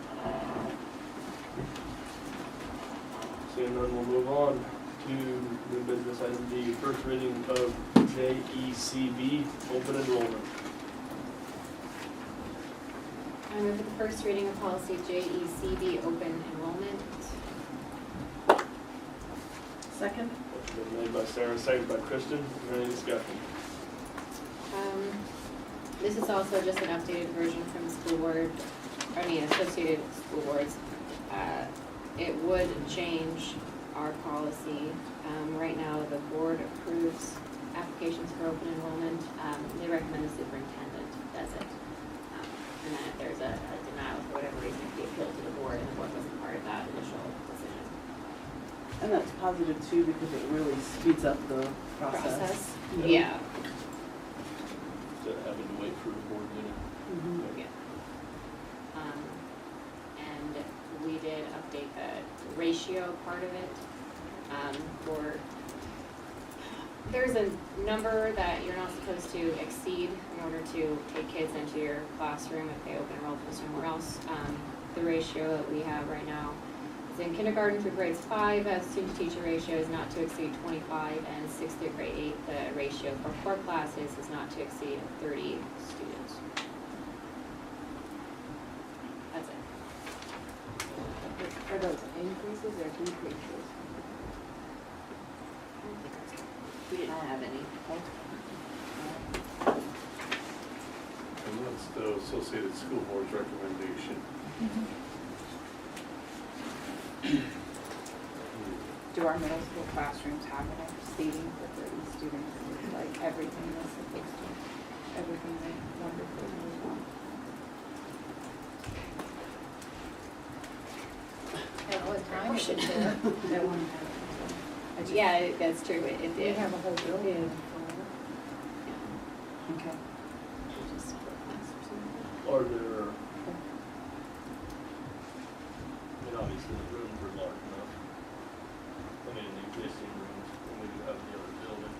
Seeing none, we'll move on to new business item D, first reading of JECB, open enrollment. I move for the first reading of policy JECB, open enrollment. Second? Motion been made by Sarah, seconded by Kristen. Is there any discussion? This is also just an updated version from the school board, Associated School Boards. It would change our policy. Right now, the board approves applications for open enrollment. They recommend the superintendent does it. And then if there's a denial for whatever reason, it can be appealed to the board, and the board wasn't part of that initial decision. And that's positive too, because it really speeds up the process. Yeah. Instead of having to wait for the board minute. Yeah. And we did update the ratio part of it. There's a number that you're not supposed to exceed in order to take kids into your classroom if they open enroll from somewhere else. The ratio that we have right now is in kindergarten through grades 5, student-to-teacher ratio is not to exceed 25, and 6th through grade 8, the ratio for core classes is not to exceed 30 students. That's it. Are those increases or decreases? We didn't have any. And that's the Associated School Board's recommendation. Do our middle school classrooms have enough seating for 30 students? Like everything that's supposed to, everything they wonderfully move on. At what time is it? That one. Yeah, that's true. It They did. have a whole building. Okay. Are there, obviously the rooms are large enough. In the existing rooms, and we do have the other building.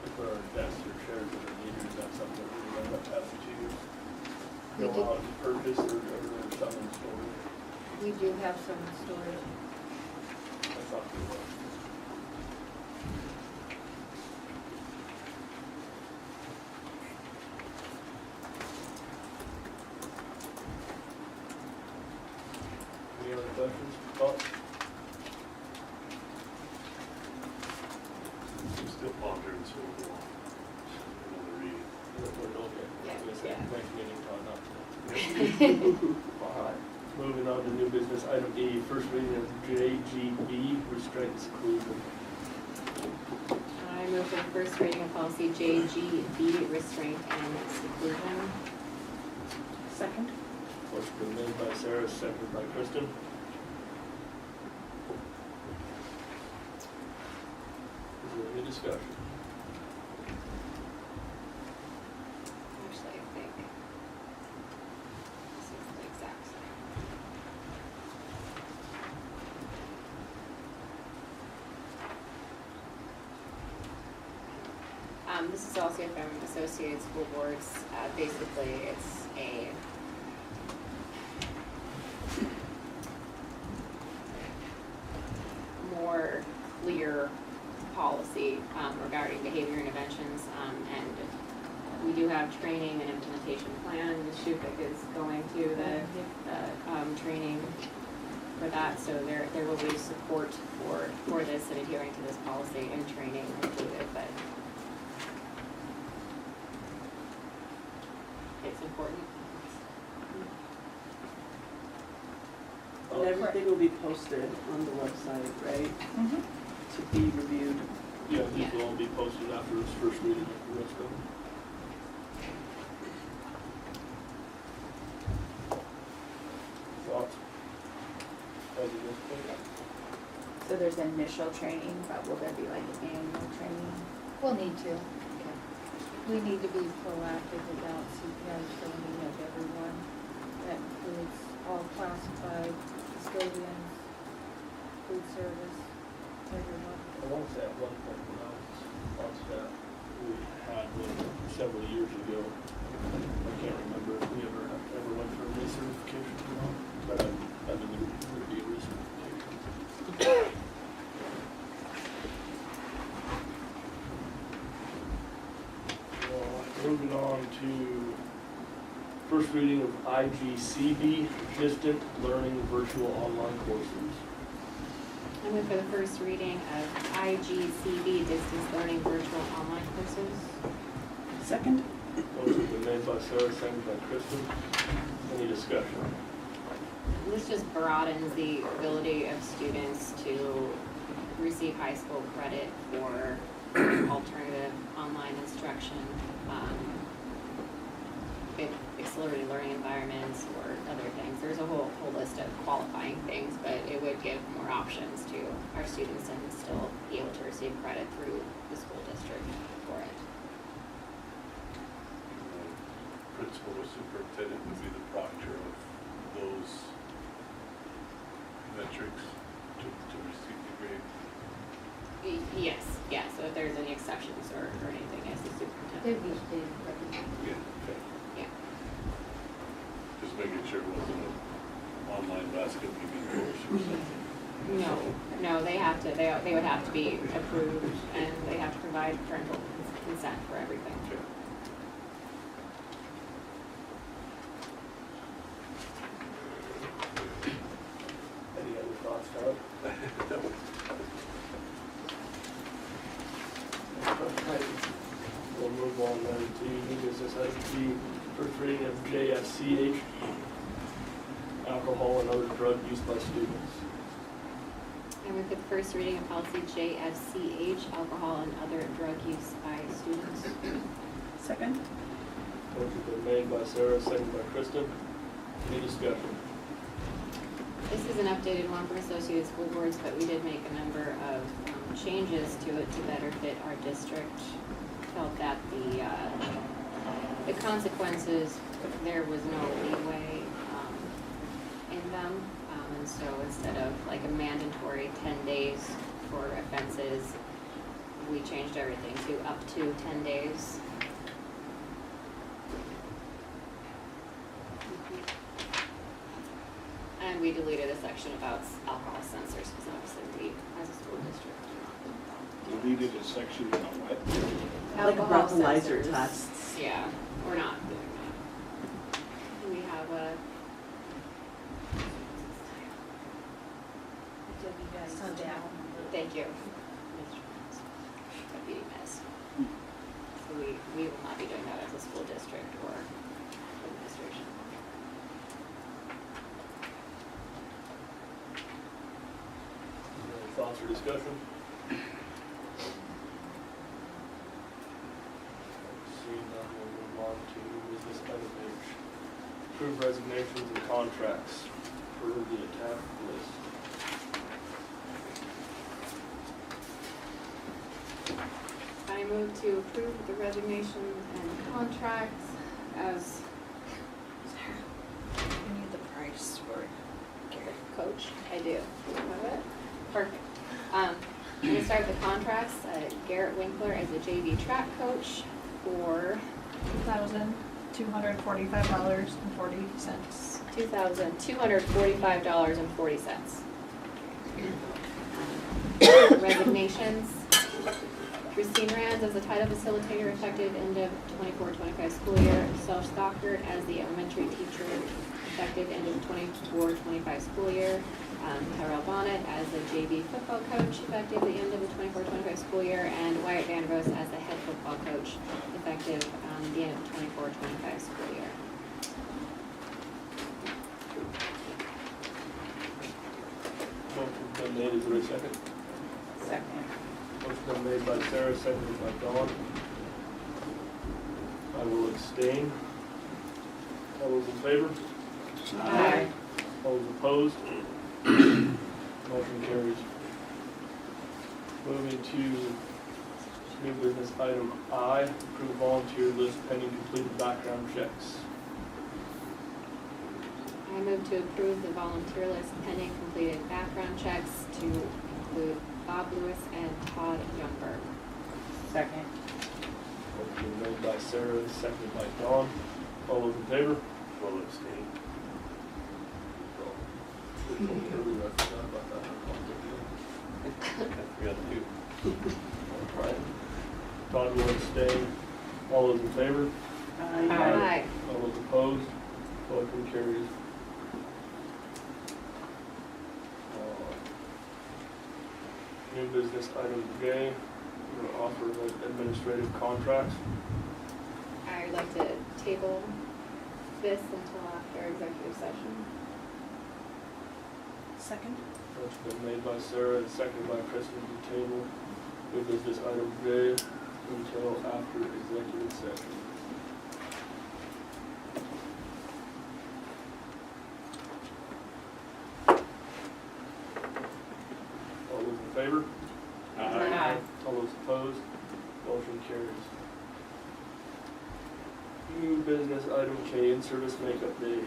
If there are desks or chairs that are needed, is that something that we end up having to go out and purchase or some in storage? We do have some storage. I thought we were. Any other questions, thoughts? I'm still pondering, so we'll another reading. Next meeting, not all right. Moving on to new business, item E, first reading of JGB, restraint seclusion. I move for the first reading of policy JGB, restraint and seclusion. Second? Motion been made by Sarah, seconded by Kristen. Is there any discussion? Actually, I think this is the exact same. This is also from Associated School Boards. Basically, it's a more clear policy regarding behavior interventions, and we do have training and implementation plan. Ms. Shufik is going to the training for that, so there will be support for this and adhering to this policy and training included, but it's important. And everything will be posted on the website, right? To be reviewed. Yeah, these will all be posted after this first reading of the rest of them. Thoughts? As it is, So there's initial training, but will there be like annual training? We'll need to. We need to be proactive about CPI training of everyone. That includes all classified custodians, food service, everyone. I want to say at one point when I was on staff, we had one several years ago. I can't remember if we ever went through a recertification or not, but I mean, there would be a recertification. Moving on to first reading of IGCB, Distant Learning Virtual Online Courses. I move for the first reading of IGCB, Distance Learning Virtual Online Courses. Second. Motion been made by Sarah, seconded by Kristen. Any discussion? This just broadens the ability of students to receive high school credit for alternative online instruction, accelerated learning environments, or other things. There's a whole list of qualifying things, but it would give more options to our students and still be able to receive credit through the school district for it. Principal or superintendent would be the proctor of those metrics to receive the grade. Yes, yeah, so if there's any exceptions or anything, as the superintendent. They'd be stated recommended. Yeah, okay. Yeah. Just making sure it wasn't an online basketball course or something. No, they have to, they would have to be approved, and they have to provide parental consent for everything. Okay. Any other thoughts, Todd? We'll move on then to new business item G, first reading of JFCH, alcohol and other drug use by students. I move for the first reading of policy JFCH, alcohol and other drug use by students. Second. Motion been made by Sarah, seconded by Kristen. Any discussion? This is an updated one from Associated School Boards, but we did make a number of changes to it to better fit our district. Felt that the consequences, there was no leeway in them. And so instead of like a mandatory 10 days for offenses, we changed everything to up to 10 days. And we deleted a section about alcohol sensors, because obviously we, as a school district, Deleted a section on what? Like alcohol breathalyzer sensors. tests. Yeah, we're not doing that. We have a, thank you. Deputy Miss. So we will not be doing that as a school district or administration. Any thoughts or discussion? Seeing none, we'll move on to business item H. Approve resignations and contracts per the attached list. I move to approve the resignation and contracts as You need the price for Coach. I do. You have it? Perfect. I'm gonna start with the contracts. Garrett Winkler as a JV track coach for $2,245.40. $2,245.40. Resignations. Christine Rands as the title facilitator effective end of 24-25 school year. Michelle Stockert as the elementary teacher effective end of 24-25 school year. Tyrell Bonnet as the JV football coach effective the end of the 24-25 school year. And Wyatt Vandervoos as the head football coach effective the end of the 24-25 school year. Motion's been made, is there a second? Second. Motion's been made by Sarah, seconded by Dawn. I will abstain. All those in favor? Aye. All those opposed? Motion carries. Moving to new business item I, approve volunteer list pending completed background checks. I move to approve the volunteer list pending completed background checks to include Bob Lewis and Todd Youngberg. Second. Motion made by Sarah, seconded by Dawn. All those in favor? Will abstain. I forgot to do. Alright. Todd will abstain. All those in favor? Aye. All those opposed? Motion carries. New business item J, we're going to offer administrative contracts. I'd like to table this until after executive session. Second? Motion been made by Sarah and seconded by Kristen to table new business item J until after executive session. All those in favor? Aye. All those opposed? Motion carries. New business item K, in-service makeup day.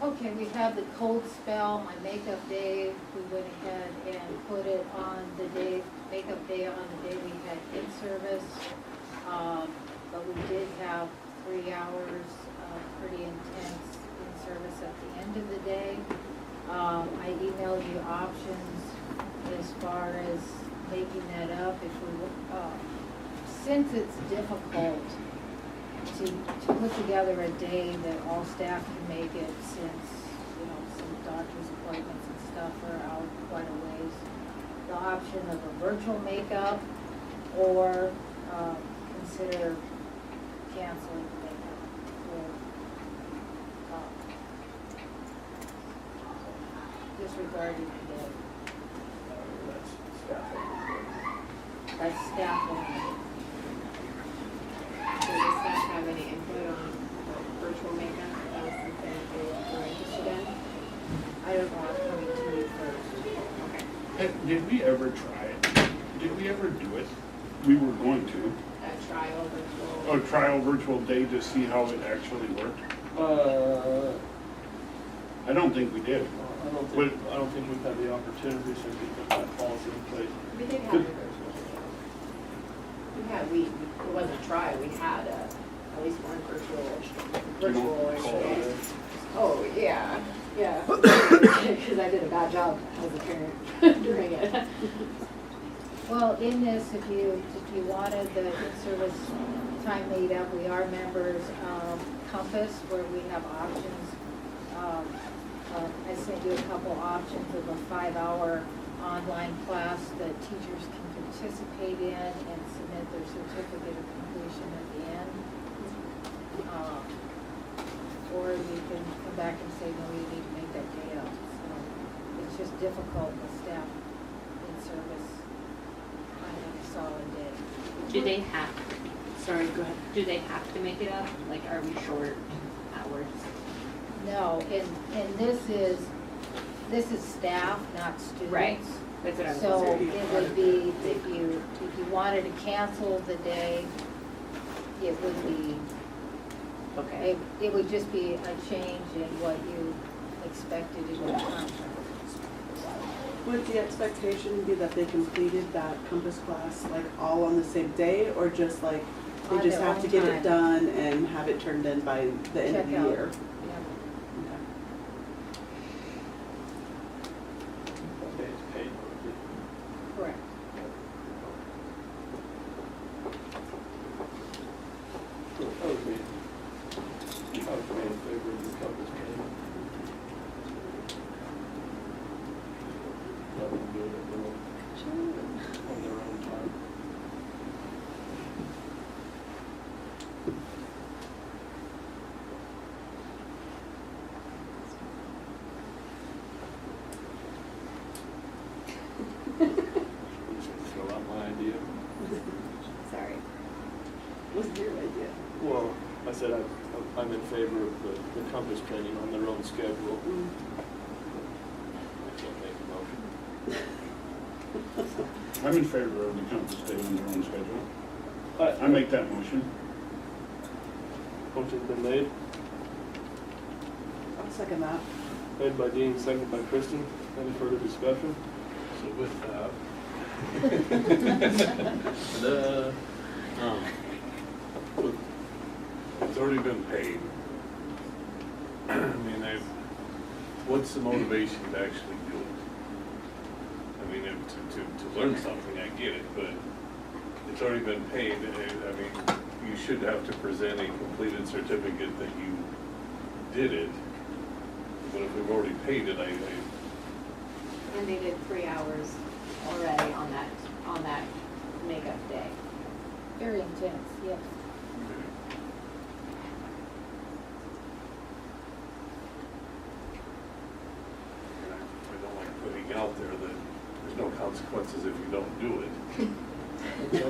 Okay, we have the cold spell, my makeup day, we went ahead and put it on the day, makeup day on the day we had in-service. But we did have 3 hours of pretty intense in-service at the end of the day. I emailed you options as far as making that up if we, since it's difficult to put together a day that all staff can make it, since, you know, some doctor's appointments and stuff are out quite a ways. The option of a virtual makeup or consider canceling the makeup or disregarding the day. That's staff only. Does the staff have any input on virtual makeup? That was something they were interested in. I don't know, I'm coming to you first. Okay. Did we ever try it? Did we ever do it? We were going to. A trial virtual. A trial virtual day to see how it actually worked? I don't think we did. I don't think we've had the opportunity since we put that policy in place. We did have a virtual. It wasn't a trial, we had at least one virtual experience. Oh, yeah, because I did a bad job as a parent during it. Well, in this, if you wanted the in-service time made up, we are members of Compass, where we have options. I sent you a couple options of a 5-hour online class that teachers can participate in and submit their certificate of completion at the end. Or we can come back and say, no, you need to make that day up. So it's just difficult with staff in service on a solid day. Do they have, Sorry, go ahead. do they have to make it up? Like, are we short hours? No, and this is staff, not students. Right. That's what I was So wondering. it would be, if you wanted to cancel the day, it would be, Okay. it would just be a change in what you expected in your contract. Would the expectation be that they completed that Compass class like all on the same day, or just like they On just their have to own get time. it done and have it turned in by the end of the Check out. year? Yeah. Okay. It's paid. Correct. I would be in favor of the Compass training. Let them do it on their own time. Throw out my idea. Sorry. Wasn't your idea. Well, I said I'm in favor of the Compass training on their own schedule. I can't make a motion. I'm in favor of the Compass staying on their own schedule. I I make that motion. Motion's been made. I'll second that. Made by Dean, seconded by Kristen. Any further discussion? So with that, it's already been paid. I mean, what's the motivation to actually do it? I mean, to learn something, I get it, but it's already been paid. I mean, you should have to present a completed certificate that you did it. But if we've already paid it, And they did 3 hours already on that makeup day. Very intense, yes. I don't like putting out there that there's no consequences if you don't do it.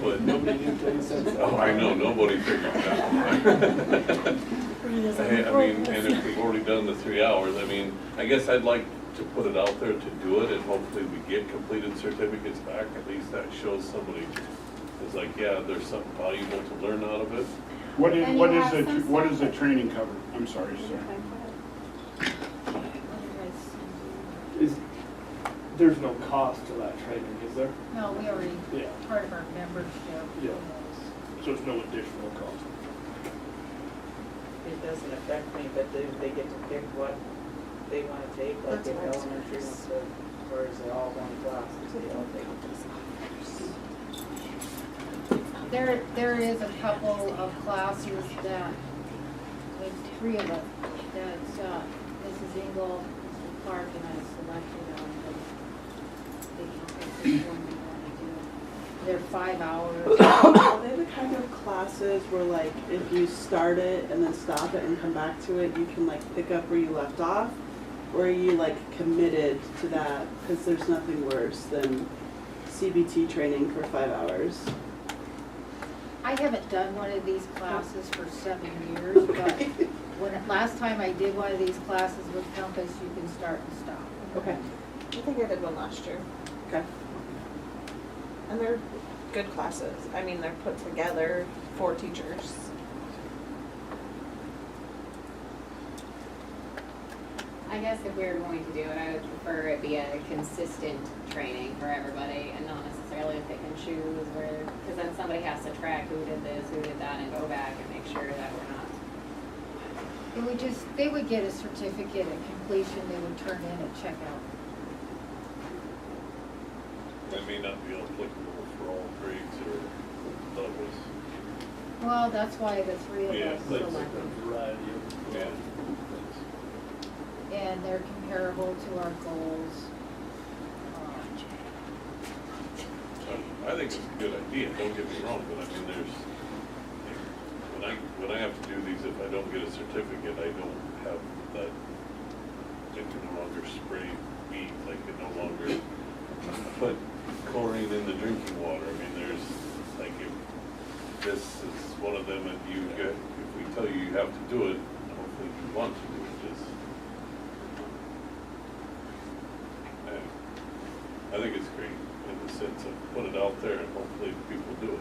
But Nobody knew 10 cents. oh, I know, nobody figured it out. I mean, and if we've already done the 3 hours, I mean, I guess I'd like to put it out there to do it, and hopefully we get completed certificates back. At least that shows somebody is like, yeah, there's something valuable to learn out of it. What And you have some is the training cover? I'm sorry, sir. There's no cost to that training, is there? No, we already, Yeah. part of our membership. Yeah. So there's no additional cost. It doesn't affect me, but do they get to pick what they want to take, like That's if what I was elementary gonna wants to, or is it all one class, they all take There is a couple of classes that, like 3 of them, that Mrs. Engel, Mr. Clark, and I selected on, but they can pick which one they want to do. They're 5 hours. Are they the kind of classes where like if you start it and then stop it and come back to it, you can like pick up where you left off? Or are you like committed to that? Because there's nothing worse than CBT training for 5 hours. I haven't done one of these classes for 7 years, but last time I did one of these classes with Compass, you can start and stop. Okay. I think I did one last year. Okay. And they're good classes. I mean, they're put together for teachers. I guess if we were going to do it, I would prefer it be a consistent training for everybody and not necessarily a pick and choose where, because then somebody has to track who did this, who did that, and go back and make sure that we're not. They would get a certificate at completion, they would turn in at checkout. That may not be applicable for all grades or levels. Well, that's why the 3 of Yeah, us like selected. Variety of. Yeah. And they're comparable to our goals. I think it's a good idea, don't get me wrong, but I mean, when I have to do these, if I don't get a certificate, I don't have that, I can no longer spray meat, I can no longer put chlorine in the drinking water. I mean, there's, like, if this is one of them and if we tell you you have to do it, hopefully you want to do it, just. I think it's great in the sense of put it out there and hopefully people do it.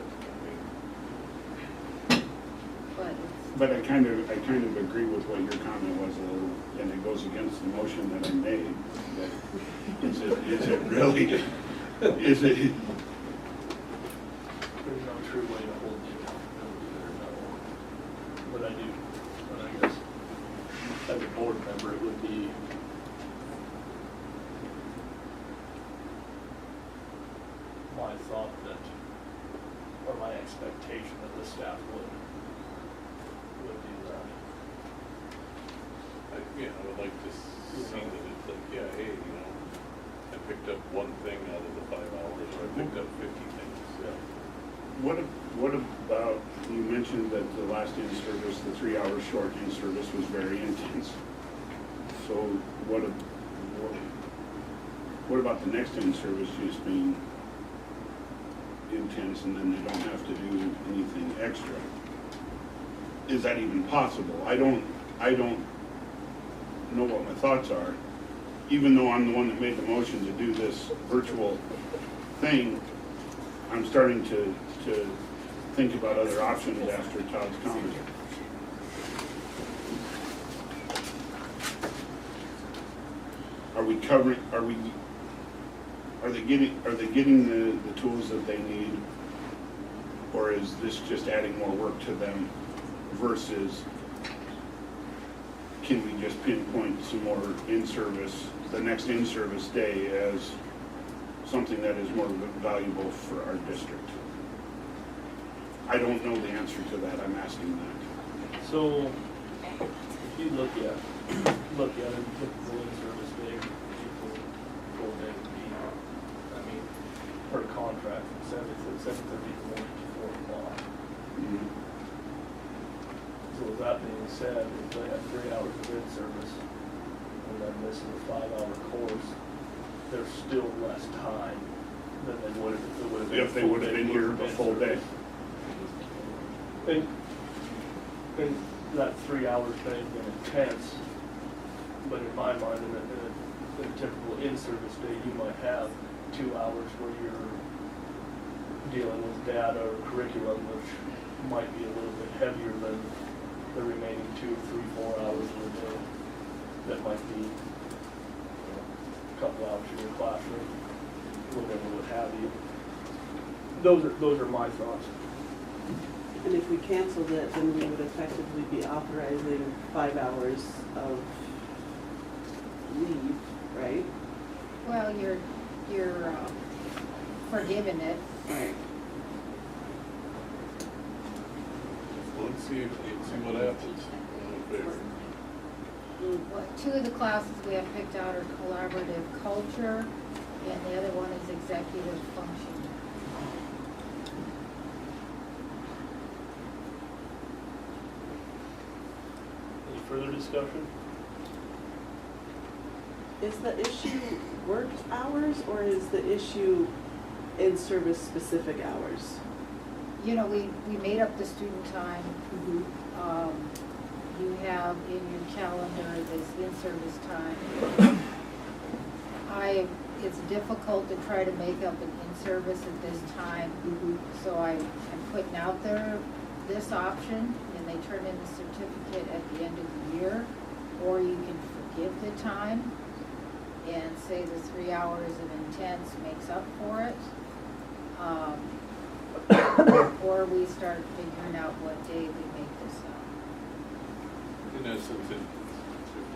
But I kind of agree with what your comment was a little, and it goes against the motion that I made. That Is it really? Is it? There's no true way to hold the accountability there, no. But I guess, as a board member, it would be my thought that, or my expectation that the staff would do that. Yeah, I would like to see that it's like, yeah, hey, you know, I picked up one thing out of the 5 hours, or I picked up 50 things, yeah. What about, you mentioned that the last in-service, the 3-hour short in-service was very intense. So what about the next in-service just being intense and then they don't have to do anything extra? Is that even possible? I don't know what my thoughts are. Even though I'm the one that made the motion to do this virtual thing, I'm starting to think about other options after Todd's comment. Are they getting the tools that they need? Or is this just adding more work to them versus can we just pinpoint some more in-service, the next in-service day as something that is more valuable for our district? I don't know the answer to that, I'm asking that. So, if you look at a typical in-service day, full day would be, I mean, per contract, from 7:30 in the morning to 4 o'clock. Mm-hmm. So with that being said, if they have 3 hours of in-service, and then this is a 5-hour course, there's still less time than they would have If they would have been here a full day. And that 3 hours may have been intense, but in my mind, in a typical in-service day, you might have 2 hours where you're dealing with data or curriculum, which might be a little bit heavier than the remaining 2, 3, 4 hours of the day. That might be a couple hours in your classroom, whatever, what have you. Those are my thoughts. And if we canceled it, then we would effectively be authorizing 5 hours of leave, right? Well, you're forgiving it. Right. Let's see what happens. What, 2 of the classes we have picked out are collaborative culture, and the other one is executive function. Any further discussion? Is the issue worked hours or is the issue in-service specific hours? You know, we made up the student time. Mm-hmm. You have in your calendar this in-service time. It's difficult to try to make up an in-service at this time. Mm-hmm. So I'm putting out there this option, and they turn in the certificate at the end of the year, or you can forgive the time and say the 3 hours of intense makes up for it. Or we start figuring out what day we make this up. In essence, if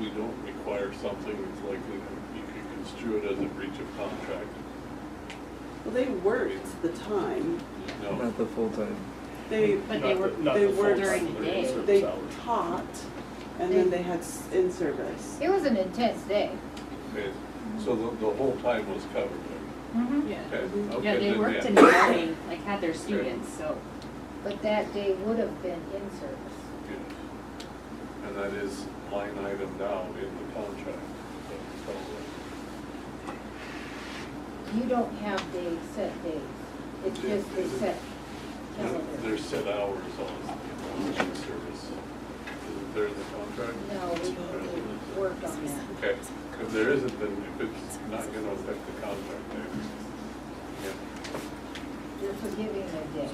we don't require something, it's likely that you could construe it as a breach of contract. Well, they worked the time. No. Not the full time. They Not they the full worked during the day. They taught, and then they had in-service. It was an intense day. Okay, so the whole time was covered, right? Mm-hmm. Yeah. Okay, okay, Yeah, they then, worked yeah. in the morning, like had their students, so. But that day would have been in service. Yes. And that is line item down in the contract. You don't have set days. It's just they set calendar. There's set hours on the service. Isn't there in the contract? No, we worked on that. Okay, if there isn't, then if it's not gonna affect the contract there. Yeah. You're forgiving a day.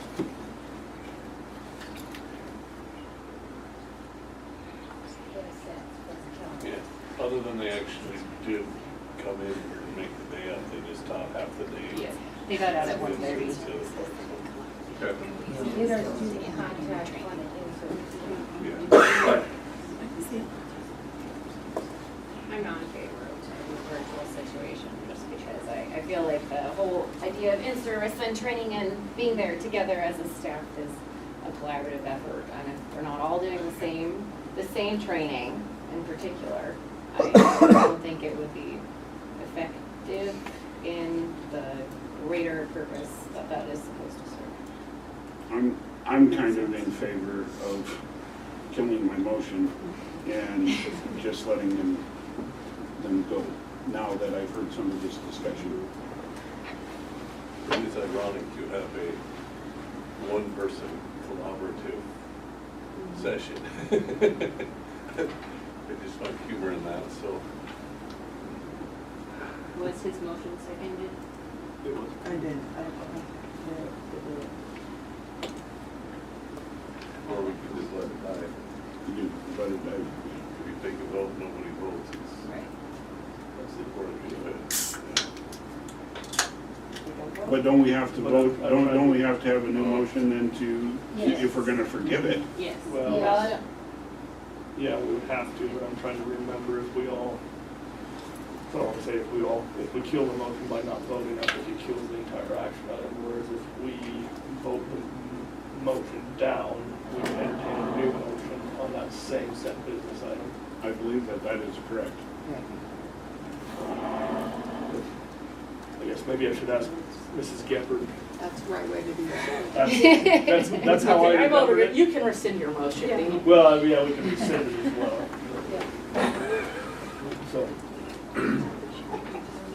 In a sense, for the calendar. Yeah, other than they actually did come in and make the day up, they just taught half the day. Yes, they got out at 1:30. Okay. These are student contact funded Yeah. I'm not in favor of a virtual situation, just because I feel like the whole idea of in-service and training and being there together as a staff is a collaborative effort. And if we're not all doing the same training in particular, I don't think it would be effective in the greater purpose that is supposed to serve. I'm kind of in favor of killing my motion and just letting them go, now that I've heard some of this discussion. It is ironic you have a one-person collaborative session. I just find humor in that, so. Was his motion seconded? It was. I did. Or we could just let it die. You let it die. If you take a vote, nobody votes, it's, Right. that's the important thing of it. But don't we have to vote, don't we have to have a new motion then to, if we're gonna forgive it? Yes. Well, Yeah. yeah, we would have to, but I'm trying to remember if we all, I don't want to say if we kill the motion by not voting, I think it kills the entire action item, whereas if we vote the motion down, we can entertain a new motion on that same set business item. I believe that is correct. I guess maybe I should ask Mrs. Gephardt. That's the right way to do that. That's how I remember it. You can rescind your motion. Yeah, we can rescind it as well. So,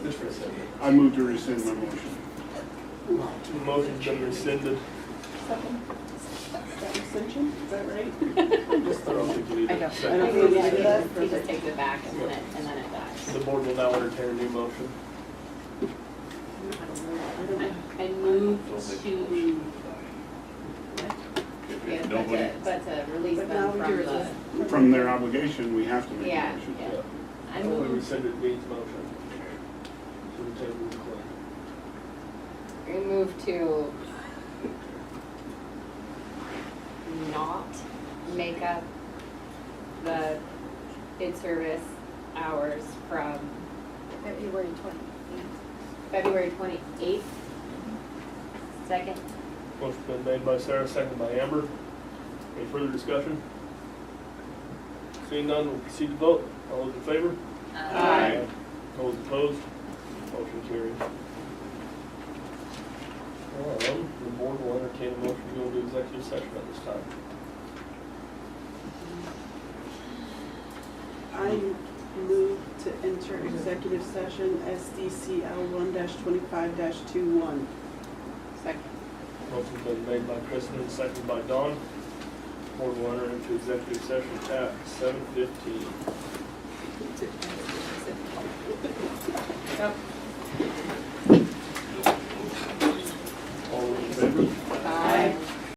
just rescind it. I move to rescind my motion. The motion's been rescinded. Extension, is that right? I don't think you need I a don't. second. I don't think we need that. He just takes it back and then it dies. The board will now entertain a new motion. I move to, If yeah, nobody, but to release But them now from you're the, From their obligation, we have to make a yeah, motion. yeah. I We move, rescinded Dean's motion. So we table the claim. I move to not make up the in-service hours from February 28th. February 28th. Second. Motion's been made by Sarah, seconded by Amber. Any further discussion? Seeing none, we'll proceed to vote. All those in favor? Aye. All those opposed? Motion carries. The board will entertain a motion to go into executive session at this time. I move to enter executive session SDCL 1-25-21. Second. Motion's been made by Kristen and seconded by Dawn. Board will enter into executive session at 7:15. Yep. All those in favor?